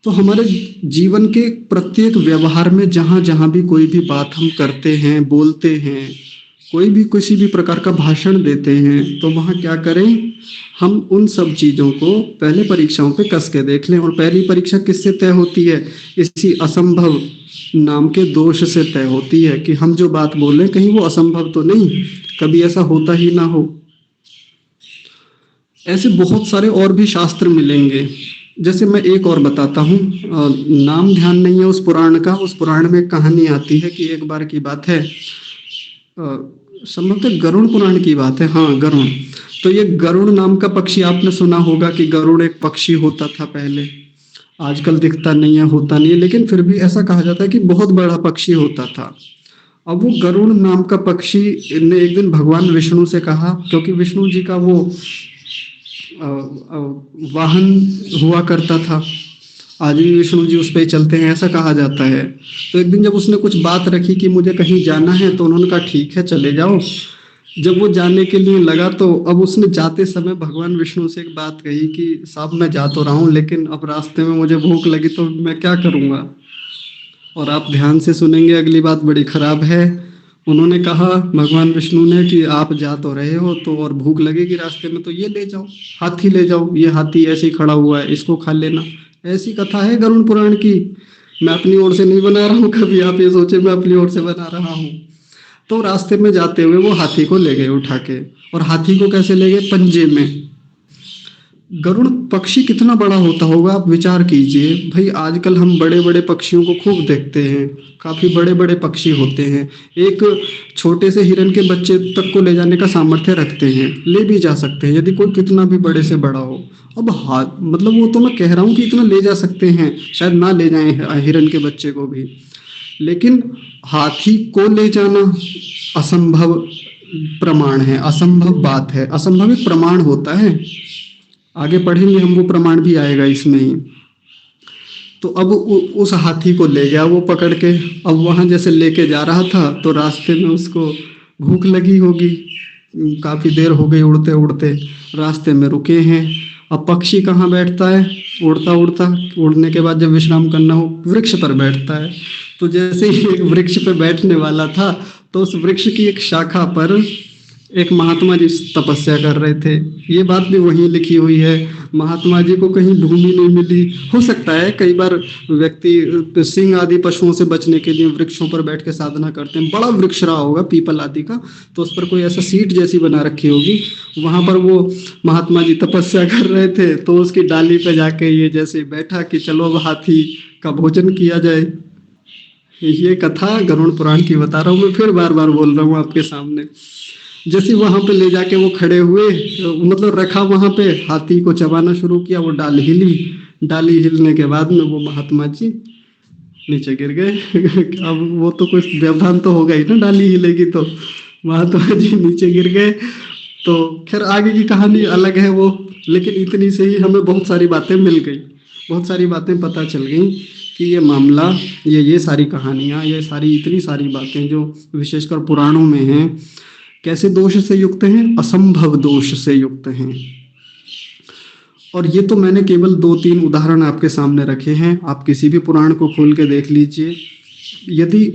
तो हमारे जीवन के प्रत्येक व्यवहार में जहां जहां भी कोई भी बात हम करते हैं, बोलते हैं, कोई भी किसी भी प्रकार का भाषण देते हैं, तो वहां क्या करें, हम उन सब चीजों को पहले परीक्षाओं पे कस के देख लें। और पहली परीक्षा किससे तय होती है? इसी असंभव नाम के दोष से तय होती है, कि हम जो बात बोल रहे हैं कहीं वो असंभव तो नहीं, कभी ऐसा होता ही ना हो। ऐसे बहुत सारे और भी शास्त्र मिलेंगे। जैसे मैं एक और बताता हूँ, नाम ध्यान नहीं है उस पुराण का। उस पुराण में कहानी आती है कि एक बार की बात है, संभवतः गरुड़ पुराण की बात है, हाँ गरुड़। तो ये गरुड़ नाम का पक्षी आपने सुना होगा कि गरुड़ एक पक्षी होता था पहले, आजकल दिखता नहीं है, होता नहीं है, लेकिन फिर भी ऐसा कहा जाता है कि बहुत बड़ा पक्षी होता था। अब वो गरुड़ नाम का पक्षी ने एक दिन भगवान विष्णु से कहा, क्योंकि विष्णु जी का वो वाहन हुआ करता था, आज भी विष्णु जी उस पे चलते हैं, ऐसा कहा जाता है। तो एक दिन जब उसने कुछ बात रखी कि मुझे कहीं जाना है, तो उन्होंने कहा ठीक है चले जाओ। जब वो जाने के लिए लगा, तो अब उसने जाते समय भगवान विष्णु से एक बात कही कि साहब मैं जा तो रहा हूँ, लेकिन अब रास्ते में मुझे भूख लगी तो मैं क्या करूँगा। और आप ध्यान से सुनेंगे, अगली बात बड़ी खराब है। उन्होंने कहा, भगवान विष्णु ने, कि आप जा तो रहे हो तो और भूख लगेगी रास्ते में तो ये ले जाओ, हाथी ले जाओ, ये हाथी ऐसे ही खड़ा हुआ है, इसको खा लेना। ऐसी कथा है गरुड़ पुराण की। मैं अपनी ओर से नहीं बना रहा हूँ, कभी आप ये सोचे मैं अपनी ओर से बना रहा हूँ। तो रास्ते में जाते हुए वो हाथी को ले गए उठा के। और हाथी को कैसे ले गए? पंजे में। गरुड़ पक्षी कितना बड़ा होता होगा, आप विचार कीजिए भाई। आजकल हम बड़े बड़े पक्षियों को खूब देखते हैं, काफी बड़े बड़े पक्षी होते हैं, एक छोटे से हिरन के बच्चे तक को ले जाने का सामर्थ्य रखते हैं, ले भी जा सकते हैं यदि कोई कितना भी बड़े से बड़ा हो। अब मतलब वो तो मैं कह रहा हूँ कि इतना ले जा सकते हैं, शायद ना ले जाएं हिरन के बच्चे को भी, लेकिन हाथी को ले जाना असंभव प्रमाण है, असंभव बात है। असंभव एक प्रमाण होता है, आगे पढ़ेंगे हम, वो प्रमाण भी आएगा इसमें ही। तो अब उस हाथी को ले गया वो पकड़ के। अब वहां जैसे लेके जा रहा था तो रास्ते में उसको भूख लगी होगी, काफी देर हो गई उड़ते उड़ते, रास्ते में रुके हैं। अब पक्षी कहाँ बैठता है? उड़ता उड़ता, उड़ने के बाद जब विश्राम करना हो वृक्ष पर बैठता है। तो जैसे ही एक वृक्ष पर बैठने वाला था तो उस वृक्ष की एक शाखा पर एक महात्मा जी तपस्या कर रहे थे। ये बात भी वहीं लिखी हुई है। महात्मा जी को कहीं भूमि नहीं मिली। हो सकता है कई बार व्यक्ति सिंह आदि पशुओं से बचने के लिए वृक्षों पर बैठ के साधना करते हैं, बड़ा वृक्ष रहा होगा पीपल आदि का, तो उस पर कोई ऐसा सीट जैसी बना रखी होगी, वहां पर वो महात्मा जी तपस्या कर रहे थे। तो उसकी डाली पे जाके ये जैसे बैठा कि चलो अब हाथी का भोजन किया जाए। ये कथा गरुड़ पुराण की बता रहा हूँ मैं, फिर बार बार बोल रहा हूँ आपके सामने। जैसे वहां पे ले जाके वो खड़े हुए, मतलब रखा वहां पे, हाथी को चबाना शुरू किया, वो डाल हिली। डाली हिलने के बाद में वो महात्मा जी नीचे गिर गए। अब वो तो कुछ व्यवधान तो होगा ही ना, डाली हिलेगी तो। महात्मा जी नीचे गिर गए। तो खैर आगे की कहानी अलग है वो, लेकिन इतनी से ही हमें बहुत सारी बातें मिल गई, बहुत सारी बातें पता चल गई कि ये मामला, ये सारी कहानियां, ये सारी इतनी सारी बातें जो विशेषकर पुराणों में हैं, कैसे दोष से युक्त हैं? असंभव दोष से युक्त हैं। और ये तो मैंने केवल 2-3 उदाहरण आपके सामने रखे हैं, आप किसी भी पुराण को खोल के देख लीजिए। यदि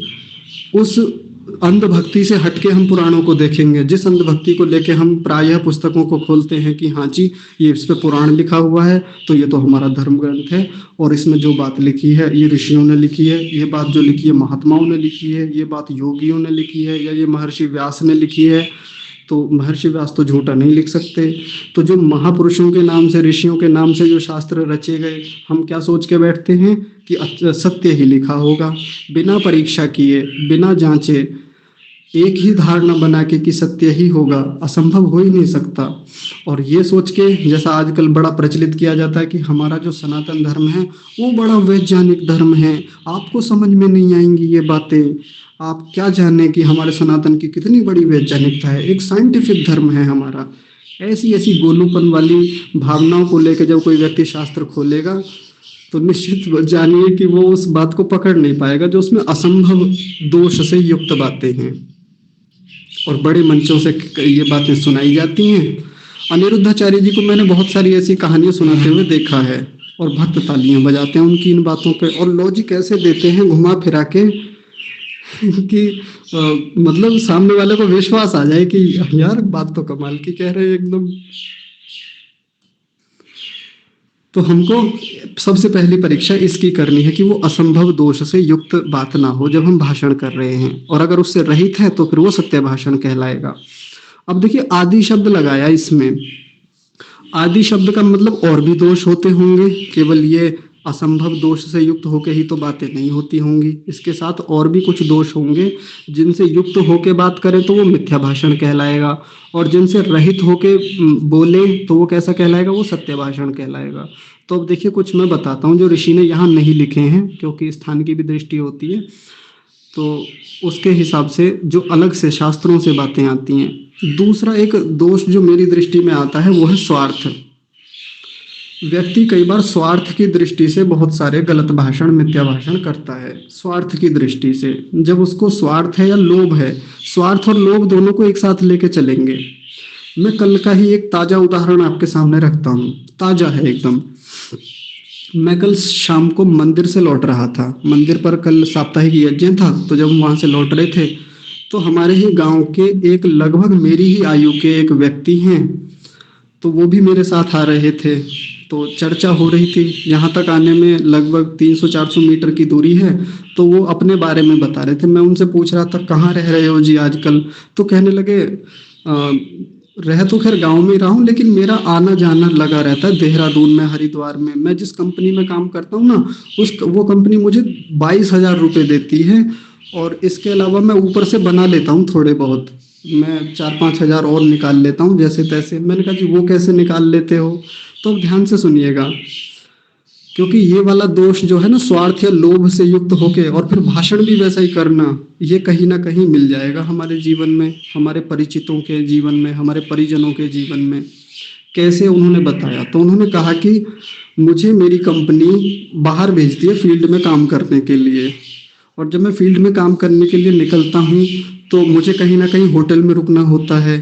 उस अंधभक्ति से हटके हम पुराणों को देखेंगे, जिस अंधभक्ति को लेके हम प्रायः पुस्तकों को खोलते हैं कि हाँ जी ये इस पे पुराण लिखा हुआ है तो ये तो हमारा धर्म ग्रंथ है, और इसमें जो बात लिखी है ये ऋषियों ने लिखी है, ये बात जो लिखी है महात्माओं ने लिखी है, ये बात योगियों ने लिखी है, या ये महर्षि व्यास ने लिखी है, तो महर्षि व्यास तो झूठा नहीं लिख सकते। तो जो महापुरुषों के नाम से, ऋषियों के नाम से जो शास्त्र रचे गए, हम क्या सोच के बैठते हैं कि सत्य ही लिखा होगा, बिना परीक्षा किए, बिना जांचे, एक ही धारणा बना के कि सत्य ही होगा। असंभव हो ही नहीं सकता। और ये सोच के, जैसा आजकल बड़ा प्रचलित किया जाता है कि हमारा जो सनातन धर्म है वो बड़ा वैज्ञानिक धर्म है, आपको समझ में नहीं आएंगी ये बातें, आप क्या जाने कि हमारे सनातन की कितनी बड़ी वैज्ञानिकता है, एक साइंटिफिक धर्म है हमारा। ऐसी ऐसी गोलूपन वाली भावनाओं को लेकर जब कोई व्यक्ति शास्त्र खोलेगा तो निश्चित जानिए कि वो उस बात को पकड़ नहीं पाएगा जो उसमें असंभव दोष से युक्त बातें हैं। और बड़े मंचों से ये बातें सुनाई जाती हैं। अनिरुद्धाचार्य जी को मैंने बहुत सारी ऐसी कहानियां सुनाते हुए देखा है, और भक्त तालियां बजाते हैं उनकी इन बातों पे, और लॉजिक ऐसे देते हैं घुमा फिरा के कि मतलब सामने वाले को विश्वास आ जाए कि यार बात तो कमाल की कह रहे हैं एकदम। तो हमको सबसे पहली परीक्षा इसकी करनी है कि वो असंभव दोष से युक्त बात ना हो जब हम भाषण कर रहे हैं, और अगर उससे रहित है तो फिर वो सत्य भाषण कहलाएगा। अब देखिए आदि शब्द लगाया इसमें। आदि शब्द का मतलब और भी दोष होते होंगे, केवल ये असंभव दोष से युक्त होके ही तो बातें नहीं होती होंगी, इसके साथ और भी कुछ दोष होंगे जिनसे युक्त होके बात करें तो वो मिथ्या भाषण कहलाएगा, और जिनसे रहित होके बोले तो वो कैसा कहलाएगा? वो सत्य भाषण कहलाएगा। तो अब देखिए कुछ मैं बताता हूँ जो ऋषि ने यहाँ नहीं लिखे हैं, क्योंकि स्थान की भी दृष्टि होती है, तो उसके हिसाब से जो अलग से शास्त्रों से बातें आती हैं। दूसरा एक दोष जो मेरी दृष्टि में आता है वो है स्वार्थ। व्यक्ति कई बार स्वार्थ की दृष्टि से बहुत सारे गलत भाषण, मिथ्या भाषण करता है। स्वार्थ की दृष्टि से, जब उसको स्वार्थ है या लोभ है, स्वार्थ और लोभ दोनों को एक साथ लेके चलेंगे। मैं कल का ही एक ताजा उदाहरण आपके सामने रखता हूँ, ताजा है एकदम। मैं कल शाम को मंदिर से लौट रहा था। मंदिर पर कल साप्ताहिक यज्ञ था, तो जब हम वहाँ से लौट रहे थे तो हमारे ही गांव के एक लगभग मेरी ही आयु के एक व्यक्ति हैं, तो वो भी मेरे साथ आ रहे थे। तो चर्चा हो रही थी, यहाँ तक आने में लगभग 300-400 मीटर की दूरी है। तो वो अपने बारे में बता रहे थे। मैं उनसे पूछ रहा था कहाँ रह रहे हो जी आजकल। तो कहने लगे रह तो खैर गांव में ही रहा हूँ, लेकिन मेरा आना जाना लगा रहता है देहरादून में, हरिद्वार में। मैं जिस कंपनी में काम करता हूँ ना, वो कंपनी मुझे 22,000 रुपये देती है, और इसके अलावा मैं ऊपर से बना लेता हूँ थोड़े बहुत। मैं 4-5 हज़ार और निकाल लेता हूँ जैसे तैसे। मैंने कहा जी वो कैसे निकाल लेते हो? तो अब ध्यान से सुनिएगा, क्योंकि ये वाला दोष जो है ना, स्वार्थ या लोभ से युक्त होके और फिर भाषण भी वैसा ही करना, ये कहीं ना कहीं मिल जाएगा हमारे जीवन में, हमारे परिचितों के जीवन में, हमारे परिजनों के जीवन में। कैसे उन्होंने बताया, तो उन्होंने कहा कि मुझे मेरी कंपनी बाहर भेजती है फील्ड में काम करने के लिए, और जब मैं फील्ड में काम करने के लिए निकलता हूँ तो मुझे कहीं ना कहीं होटल में रुकना होता है।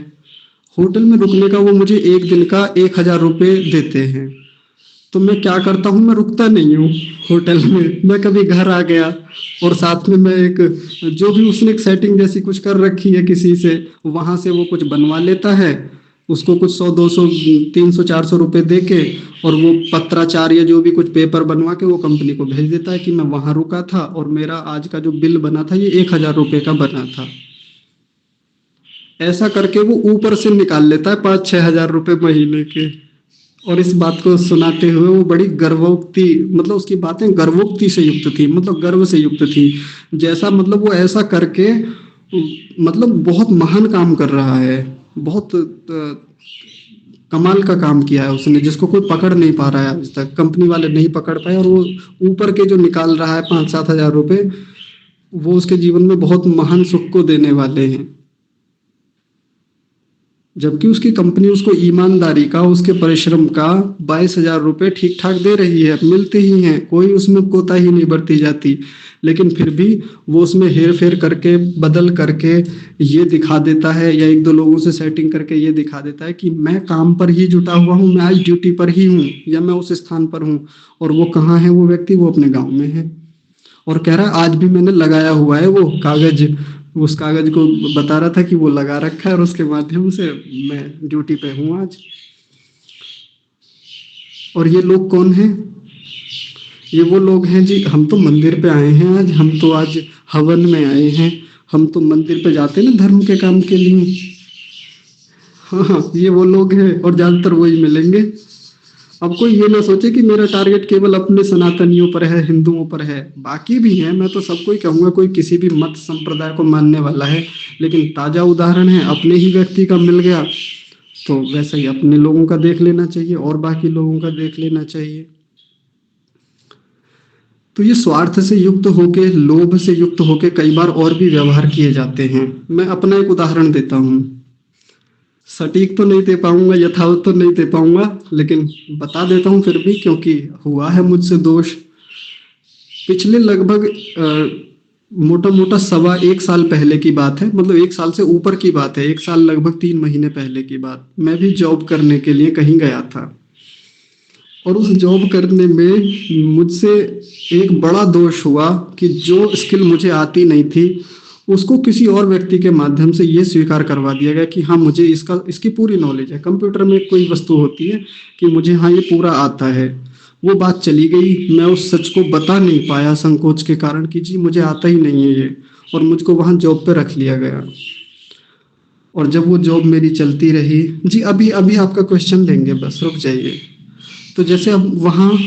होटल में रुकने का वो मुझे एक दिन का 1,000 रुपये देते हैं। तो मैं क्या करता हूँ, मैं रुकता नहीं हूँ होटल में। मैं कभी घर आ गया और साथ में मैं एक, जो भी उसने एक सेटिंग जैसी कुछ कर रखी है किसी से, वहां से वो कुछ बनवा लेता है, उसको कुछ 100-200 300-400 रुपये दे के, और वो पत्राचार या जो भी कुछ पेपर बनवा के वो कंपनी को भेज देता है कि मैं वहां रुका था और मेरा आज का जो बिल बना था ये 1,000 रुपये का बना था। ऐसा करके वो ऊपर से निकाल लेता है 5-6 हज़ार रुपये महीने के। और इस बात को सुनाते हुए वो बड़ी गर्वोक्ति, मतलब उसकी बातें गर्वोक्ति से युक्त थी, मतलब गर्व से युक्त थी। जैसा मतलब वो ऐसा करके मतलब बहुत महान काम कर रहा है, बहुत कमाल का काम किया है उसने, जिसको कोई पकड़ नहीं पा रहा है आज तक, कंपनी वाले नहीं पकड़ पाए। और वो ऊपर के जो निकाल रहा है 5-7 हज़ार रुपये, वो उसके जीवन में बहुत महान सुख को देने वाले हैं। जबकि उसकी कंपनी उसको ईमानदारी का, उसके परिश्रम का 22,000 रुपये ठीक ठाक दे रही है, मिलते ही हैं, कोई उसमें कोताही नहीं बरती जाती। लेकिन फिर भी वो उसमें हेर फेर करके, बदल करके ये दिखा देता है, या एक दो लोगों से सेटिंग करके ये दिखा देता है कि मैं काम पर ही जुटा हुआ हूँ, मैं आज ड्यूटी पर ही हूँ, या मैं उस स्थान पर हूँ। और वो कहाँ है वो व्यक्ति? वो अपने गाँव में है, और कह रहा है आज भी मैंने लगाया हुआ है वो कागज, उस कागज को बता रहा था कि वो लगा रखा है, और उसके माध्यम से मैं ड्यूटी पे हूँ आज। और ये लोग कौन हैं? ये वो लोग हैं जी, हम तो मंदिर पे आए हैं आज, हम तो आज हवन में आए हैं, हम तो मंदिर पे जाते हैं ना धर्म के काम के लिए। हाँ हाँ, ये वो लोग हैं, और ज्यादातर वही मिलेंगे। अब कोई ये ना सोचे कि मेरा टारगेट केवल अपने सनातनियों पर है, हिंदुओं पर है, बाकी भी हैं। मैं तो सबको ही कहूंगा, कोई किसी भी मत संप्रदाय को मानने वाला है, लेकिन ताजा उदाहरण है अपने ही व्यक्ति का मिल गया, तो वैसे ही अपने लोगों का देख लेना चाहिए और बाकी लोगों का देख लेना चाहिए। तो ये स्वार्थ से युक्त होके, लोभ से युक्त होके कई बार और भी व्यवहार किए जाते हैं। मैं अपना एक उदाहरण देता हूँ, सटीक तो नहीं दे पाऊंगा, यथावत तो नहीं दे पाऊंगा, लेकिन बता देता हूँ फिर भी, क्योंकि हुआ है मुझसे दोष। पिछले लगभग मोटा मोटा 1.25 साल पहले की बात है, मतलब 1 साल से ऊपर की बात है, 1 साल लगभग 3 महीने पहले की बात। मैं भी जॉब करने के लिए कहीं गया था, और उस जॉब करने में मुझसे एक बड़ा दोष हुआ कि जो स्किल मुझे आती नहीं थी, उसको किसी और व्यक्ति के माध्यम से ये स्वीकार करवा दिया गया कि हाँ मुझे इसकी पूरी नॉलेज है। कंप्यूटर में कोई वस्तु होती है कि मुझे हाँ ये पूरा आता है। वो बात चली गई, मैं उस सच को बता नहीं पाया संकोच के कारण कि जी मुझे आता ही नहीं है ये, और मुझको वहाँ जॉब पे रख लिया गया। और जब वो जॉब मेरी चलती रही, जी अभी अभी आपका क्वेश्चन लेंगे, बस रुक जाइए। तो जैसे अब वहाँ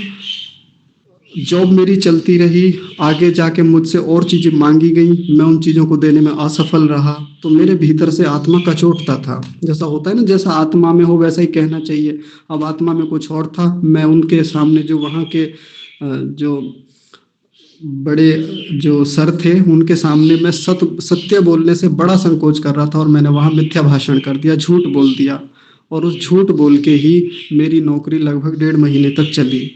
जॉब मेरी चलती रही, आगे जाके मुझसे और चीज़ें मांगी गई, मैं उन चीज़ों को देने में असफल रहा, तो मेरे भीतर से आत्मा कचोटता था। जैसा होता है ना, जैसा आत्मा में हो वैसा ही कहना चाहिए। अब आत्मा में कुछ और था। मैं उनके सामने, जो वहाँ के जो बड़े जो सर थे, उनके सामने मैं सत्य बोलने से बड़ा संकोच कर रहा था, और मैंने वहाँ मिथ्या भाषण कर दिया, झूठ बोल दिया। और उस झूठ बोल के ही मेरी नौकरी लगभग 1.5 महीने तक चली।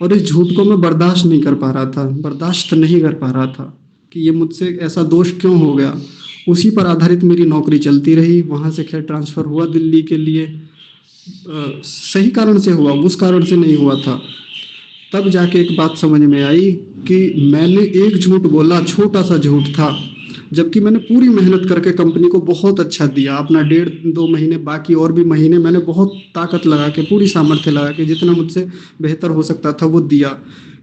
और इस झूठ को मैं बर्दाश्त नहीं कर पा रहा था, बर्दाश्त नहीं कर पा रहा था कि ये मुझसे ऐसा दोष क्यों हो गया। उसी पर आधारित मेरी नौकरी चलती रही। वहाँ से खैर ट्रांसफ़र हुआ दिल्ली के लिए, सही कारण से हुआ, उस कारण से नहीं हुआ था। तब जाके एक बात समझ में आई कि मैंने एक झूठ बोला, छोटा सा झूठ था, जबकि मैंने पूरी मेहनत करके कंपनी को बहुत अच्छा दिया। अपना 1.5-2 महीने बाकी और भी महीने मैंने बहुत ताकत लगा के, पूरी सामर्थ्य लगा के, जितना मुझसे बेहतर हो सकता था वो दिया।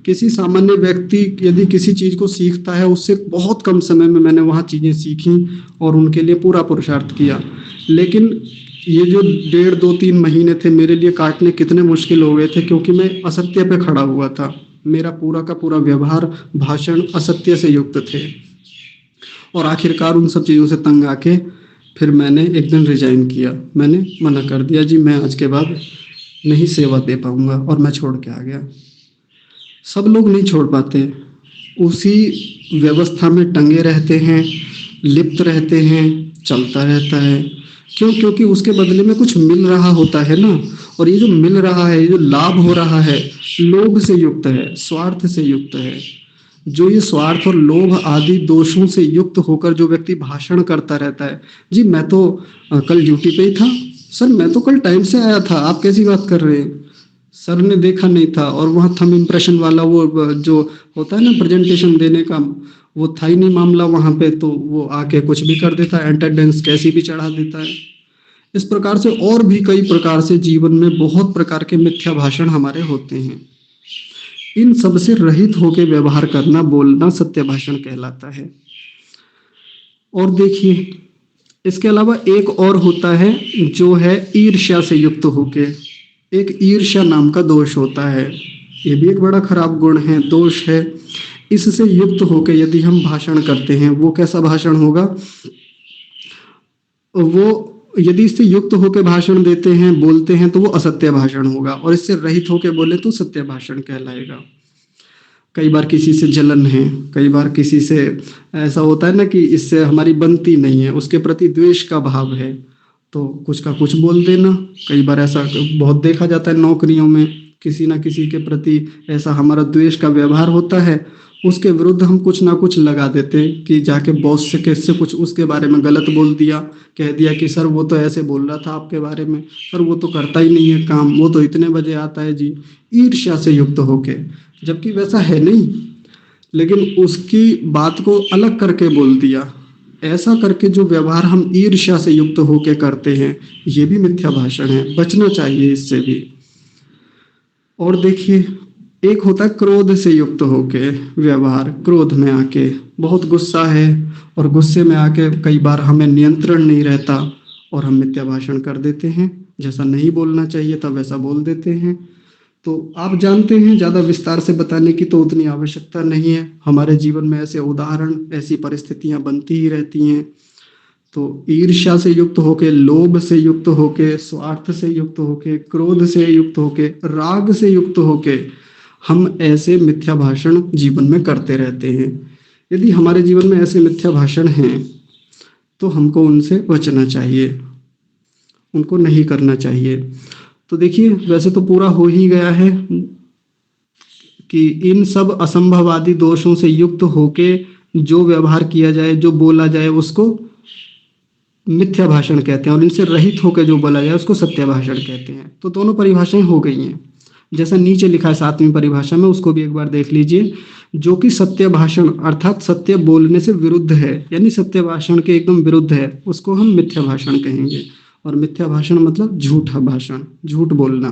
किसी सामान्य व्यक्ति यदि किसी चीज़ को सीखता है, उससे बहुत कम समय में मैंने वहाँ चीज़ें सीखी और उनके लिए पूरा पुरुषार्थ किया। लेकिन ये जो 1.5-2-3 महीने थे मेरे लिए काटने कितने मुश्किल हो गए थे, क्योंकि मैं असत्य पे खड़ा हुआ था। मेरा पूरा का पूरा व्यवहार, भाषण असत्य से युक्त थे। और आखिरकार उन सब चीज़ों से तंग आके फिर मैंने एक दिन रिजाइन किया। मैंने मना कर दिया, जी मैं आज के बाद नहीं सेवा दे पाऊंगा, और मैं छोड़ के आ गया। सब लोग नहीं छोड़ पाते, उसी व्यवस्था में टंगे रहते हैं, लिप्त रहते हैं, चलता रहता है। क्यों? क्योंकि उसके बदले में कुछ मिल रहा होता है ना। और ये जो मिल रहा है, ये जो लाभ हो रहा है, लोभ से युक्त है, स्वार्थ से युक्त है। जो ये स्वार्थ और लोभ आदि दोषों से युक्त होकर जो व्यक्ति भाषण करता रहता है, जी मैं तो कल ड्यूटी पे ही था, सर मैं तो कल टाइम से आया था, आप कैसी बात कर रहे हैं, सर ने देखा नहीं था, और वहाँ थंब इम्प्रेशन वाला वो जो होता है ना प्रेजेंटेशन देने का, वो था ही नहीं मामला वहाँ पे, तो वो आके कुछ भी कर देता है, अटेंडेंस कैसी भी चढ़ा देता है। इस प्रकार से और भी कई प्रकार से जीवन में बहुत प्रकार के मिथ्या भाषण हमारे होते हैं। इन सब से रहित होकर व्यवहार करना, बोलना सत्य भाषण कहलाता है। और देखिए, इसके अलावा एक और होता है जो है ईर्ष्या से युक्त होके। एक ईर्ष्या नाम का दोष होता है, ये भी एक बड़ा खराब गुण है, दोष है। इससे युक्त होके यदि हम भाषण करते हैं, वो कैसा भाषण होगा? वो यदि इससे युक्त होकर भाषण देते हैं, बोलते हैं, तो वो असत्य भाषण होगा, और इससे रहित होकर बोले तो सत्य भाषण कहलाएगा। कई बार किसी से जलन है, कई बार किसी से ऐसा होता है ना कि इससे हमारी बनती नहीं है, उसके प्रति द्वेष का भाव है, तो कुछ का कुछ बोल देना। कई बार ऐसा बहुत देखा जाता है नौकरियों में, किसी ना किसी के प्रति ऐसा हमारा द्वेष का व्यवहार होता है, उसके विरुद्ध हम कुछ ना कुछ लगा देते हैं कि जाके बॉस से कैसे कुछ उसके बारे में गलत बोल दिया, कह दिया कि सर वो तो ऐसे बोल रहा था आपके बारे में, सर वो तो करता ही नहीं है काम, वो तो इतने बजे आता है जी। ईर्ष्या से युक्त होके, जबकि वैसा है नहीं, लेकिन उसकी बात को अलग करके बोल दिया। ऐसा करके जो व्यवहार हम ईर्ष्या से युक्त होके करते हैं, ये भी मिथ्या भाषण है, बचना चाहिए इससे भी। और देखिए, एक होता है क्रोध से युक्त होके व्यवहार। क्रोध में आके बहुत गुस्सा है, और गुस्से में आके कई बार हमें नियंत्रण नहीं रहता और हम मिथ्या भाषण कर देते हैं, जैसा नहीं बोलना चाहिए था वैसा बोल देते हैं। तो आप जानते हैं, ज़्यादा विस्तार से बताने की तो उतनी आवश्यकता नहीं है। हमारे जीवन में ऐसे उदाहरण, ऐसी परिस्थितियां बनती ही रहती हैं। तो ईर्ष्या से युक्त होके, लोभ से युक्त होके, स्वार्थ से युक्त होके, क्रोध से युक्त होके, राग से युक्त होके हम ऐसे मिथ्या भाषण जीवन में करते रहते हैं। यदि हमारे जीवन में ऐसे मिथ्या भाषण हैं, तो हमको उनसे बचना चाहिए, उनको नहीं करना चाहिए। तो देखिए, वैसे तो पूरा हो ही गया है कि इन सब असंभववादी दोषों से युक्त होके जो व्यवहार किया जाए, जो बोला जाए, उसको मिथ्या भाषण कहते हैं, और इनसे रहित होकर जो बोला जाए उसको सत्य भाषण कहते हैं। तो दोनों परिभाषाएं हो गई हैं, जैसा नीचे लिखा है 7वीं परिभाषा में, उसको भी एक बार देख लीजिए। जो कि सत्य भाषण अर्थात सत्य बोलने से विरुद्ध है, यानी सत्य भाषण के एकदम विरुद्ध है, उसको हम मिथ्या भाषण कहेंगे। और मिथ्या भाषण मतलब झूठा भाषण, झूठ बोलना।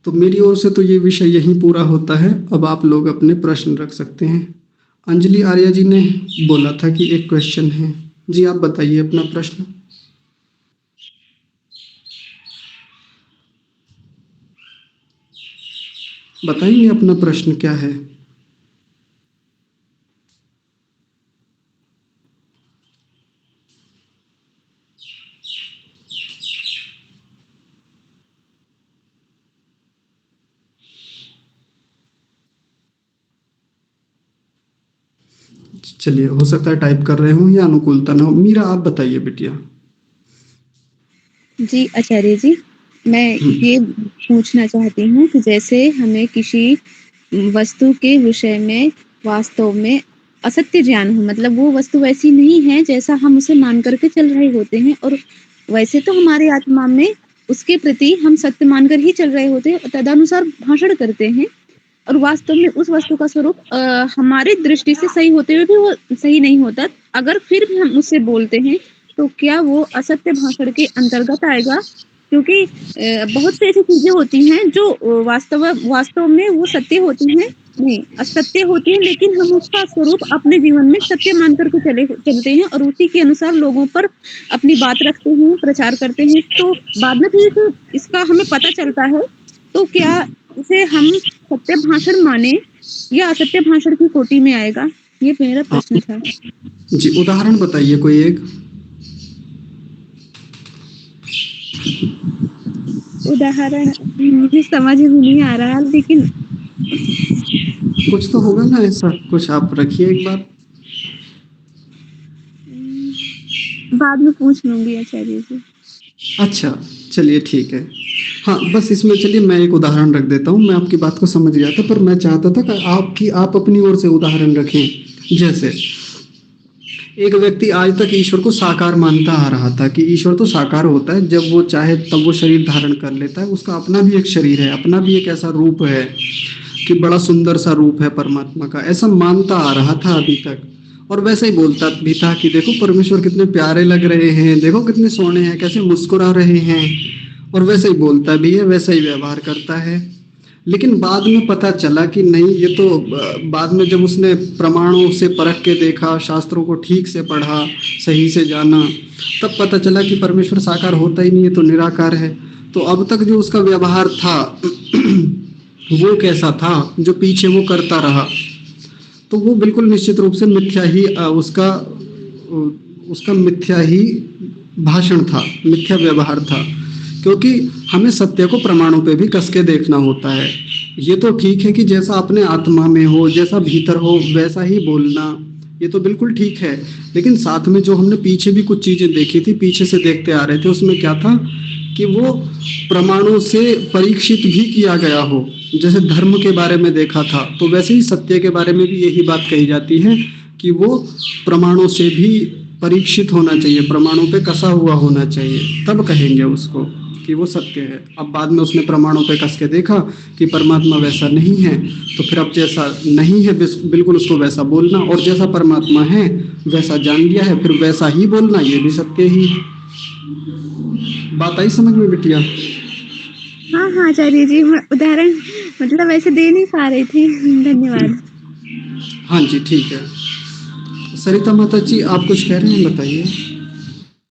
तो मेरी ओर से तो ये विषय यहीं पूरा होता है। अब आप लोग अपने प्रश्न रख सकते हैं। अंजलि आर्या जी ने बोला था कि एक क्वेश्चन है, जी आप बताइए अपना प्रश्न। बताइए अपना प्रश्न क्या है। चलिए, हो सकता है टाइप कर रहे हूँ या अनुकूलता ना हो। मीरा आप बताइए बिटिया। जी आचार्य जी, मैं ये पूछना चाहती हूँ कि जैसे हमें किसी वस्तु के विषय में वास्तव में असत्य ज्ञान हो, मतलब वो वस्तु वैसी नहीं है जैसा हम उसे मान करके चल रहे होते हैं, और वैसे तो हमारी आत्मा में उसके प्रति हम सत्य मानकर ही चल रहे होते हैं और तदनुसार भाषण करते हैं और वास्तव में उस वस्तु का स्वरूप हमारी दृष्टि से सही होते हुए भी वो सही नहीं होता। अगर फिर भी हम उससे बोलते हैं, तो क्या वो असत्य भाषण के अंतर्गत आएगा? क्योंकि बहुत सी ऐसी चीज़ें होती हैं जो वास्तव में वो सत्य होती हैं नहीं, असत्य होती है, लेकिन हम उसका स्वरूप अपने जीवन में सत्य मान कर के चलते हैं और उसी के अनुसार लोगों पर अपनी बात रखते हैं, प्रचार करते हैं। तो बाद में फिर इसका हमें पता चलता है, तो क्या इसे हम सत्य भाषण माने या असत्य भाषण की कोटि में आएगा? ये मेरा प्रश्न था। जी, उदाहरण बताइए कोई एक। उदाहरण मुझे समझ में नहीं आ रहा, लेकिन कुछ तो होगा ना ऐसा, कुछ आप रखिए एक बार। बाद में पूछ लूँगी आचार्य जी। अच्छा, चलिए ठीक है। हाँ, बस इसमें चलिए मैं एक उदाहरण रख देता हूँ। मैं आपकी बात को समझ गया था, पर मैं चाहता था कि आप अपनी ओर से उदाहरण रखें। जैसे एक व्यक्ति आज तक ईश्वर को साकार मानता आ रहा था कि ईश्वर तो साकार होता है, जब वो चाहे तब वो शरीर धारण कर लेता है, उसका अपना भी एक शरीर है, अपना भी एक ऐसा रूप है कि बड़ा सुंदर सा रूप है परमात्मा का, ऐसा मानता आ रहा था अभी तक। और वैसे ही बोलता भी था कि देखो परमेश्वर कितने प्यारे लग रहे हैं, देखो कितने सोने हैं, कैसे मुस्कुरा रहे हैं, और वैसे ही बोलता भी है, वैसा ही व्यवहार करता है। लेकिन बाद में पता चला कि नहीं, ये तो बाद में जब उसने प्रमाणों से परख के देखा, शास्त्रों को ठीक से पढ़ा, सही से जाना, तब पता चला कि परमेश्वर साकार होता ही नहीं है, तो निराकार है। तो अब तक जो उसका व्यवहार था वो कैसा था, जो पीछे वो करता रहा, तो वो बिल्कुल निश्चित रूप से मिथ्या ही उसका मिथ्या ही भाषण था, मिथ्या व्यवहार था। क्योंकि हमें सत्य को प्रमाणों पे भी कस के देखना होता है। ये तो ठीक है कि जैसा अपने आत्मा में हो, जैसा भीतर हो, वैसा ही बोलना, ये तो बिल्कुल ठीक है। लेकिन साथ में जो हमने पीछे भी कुछ चीजें देखी थी, पीछे से देखते आ रहे थे, उसमें क्या था कि वो प्रमाणों से परीक्षित भी किया गया हो। जैसे धर्म के बारे में देखा था, तो वैसे ही सत्य के बारे में भी यही बात कही जाती है कि वो प्रमाणों से भी परीक्षित होना चाहिए, प्रमाणों पे कसा हुआ होना चाहिए, तब कहेंगे उसको कि वो सत्य है। अब बाद में उसने प्रमाणों पे कस के देखा कि परमात्मा वैसा नहीं है, तो फिर अब जैसा नहीं है बिल्कुल उसको वैसा बोलना, और जैसा परमात्मा है वैसा जान लिया है, फिर वैसा ही बोलना, ये भी सत्य ही है। बात आई समझ में बिटिया? हाँ, हाँ आचार्य जी, मैं उदाहरण मतलब ऐसे दे नहीं पा रही थी। धन्यवाद। हाँ जी, ठीक है। सरिता माता जी, आप कुछ कह रहे हैं, बताइए।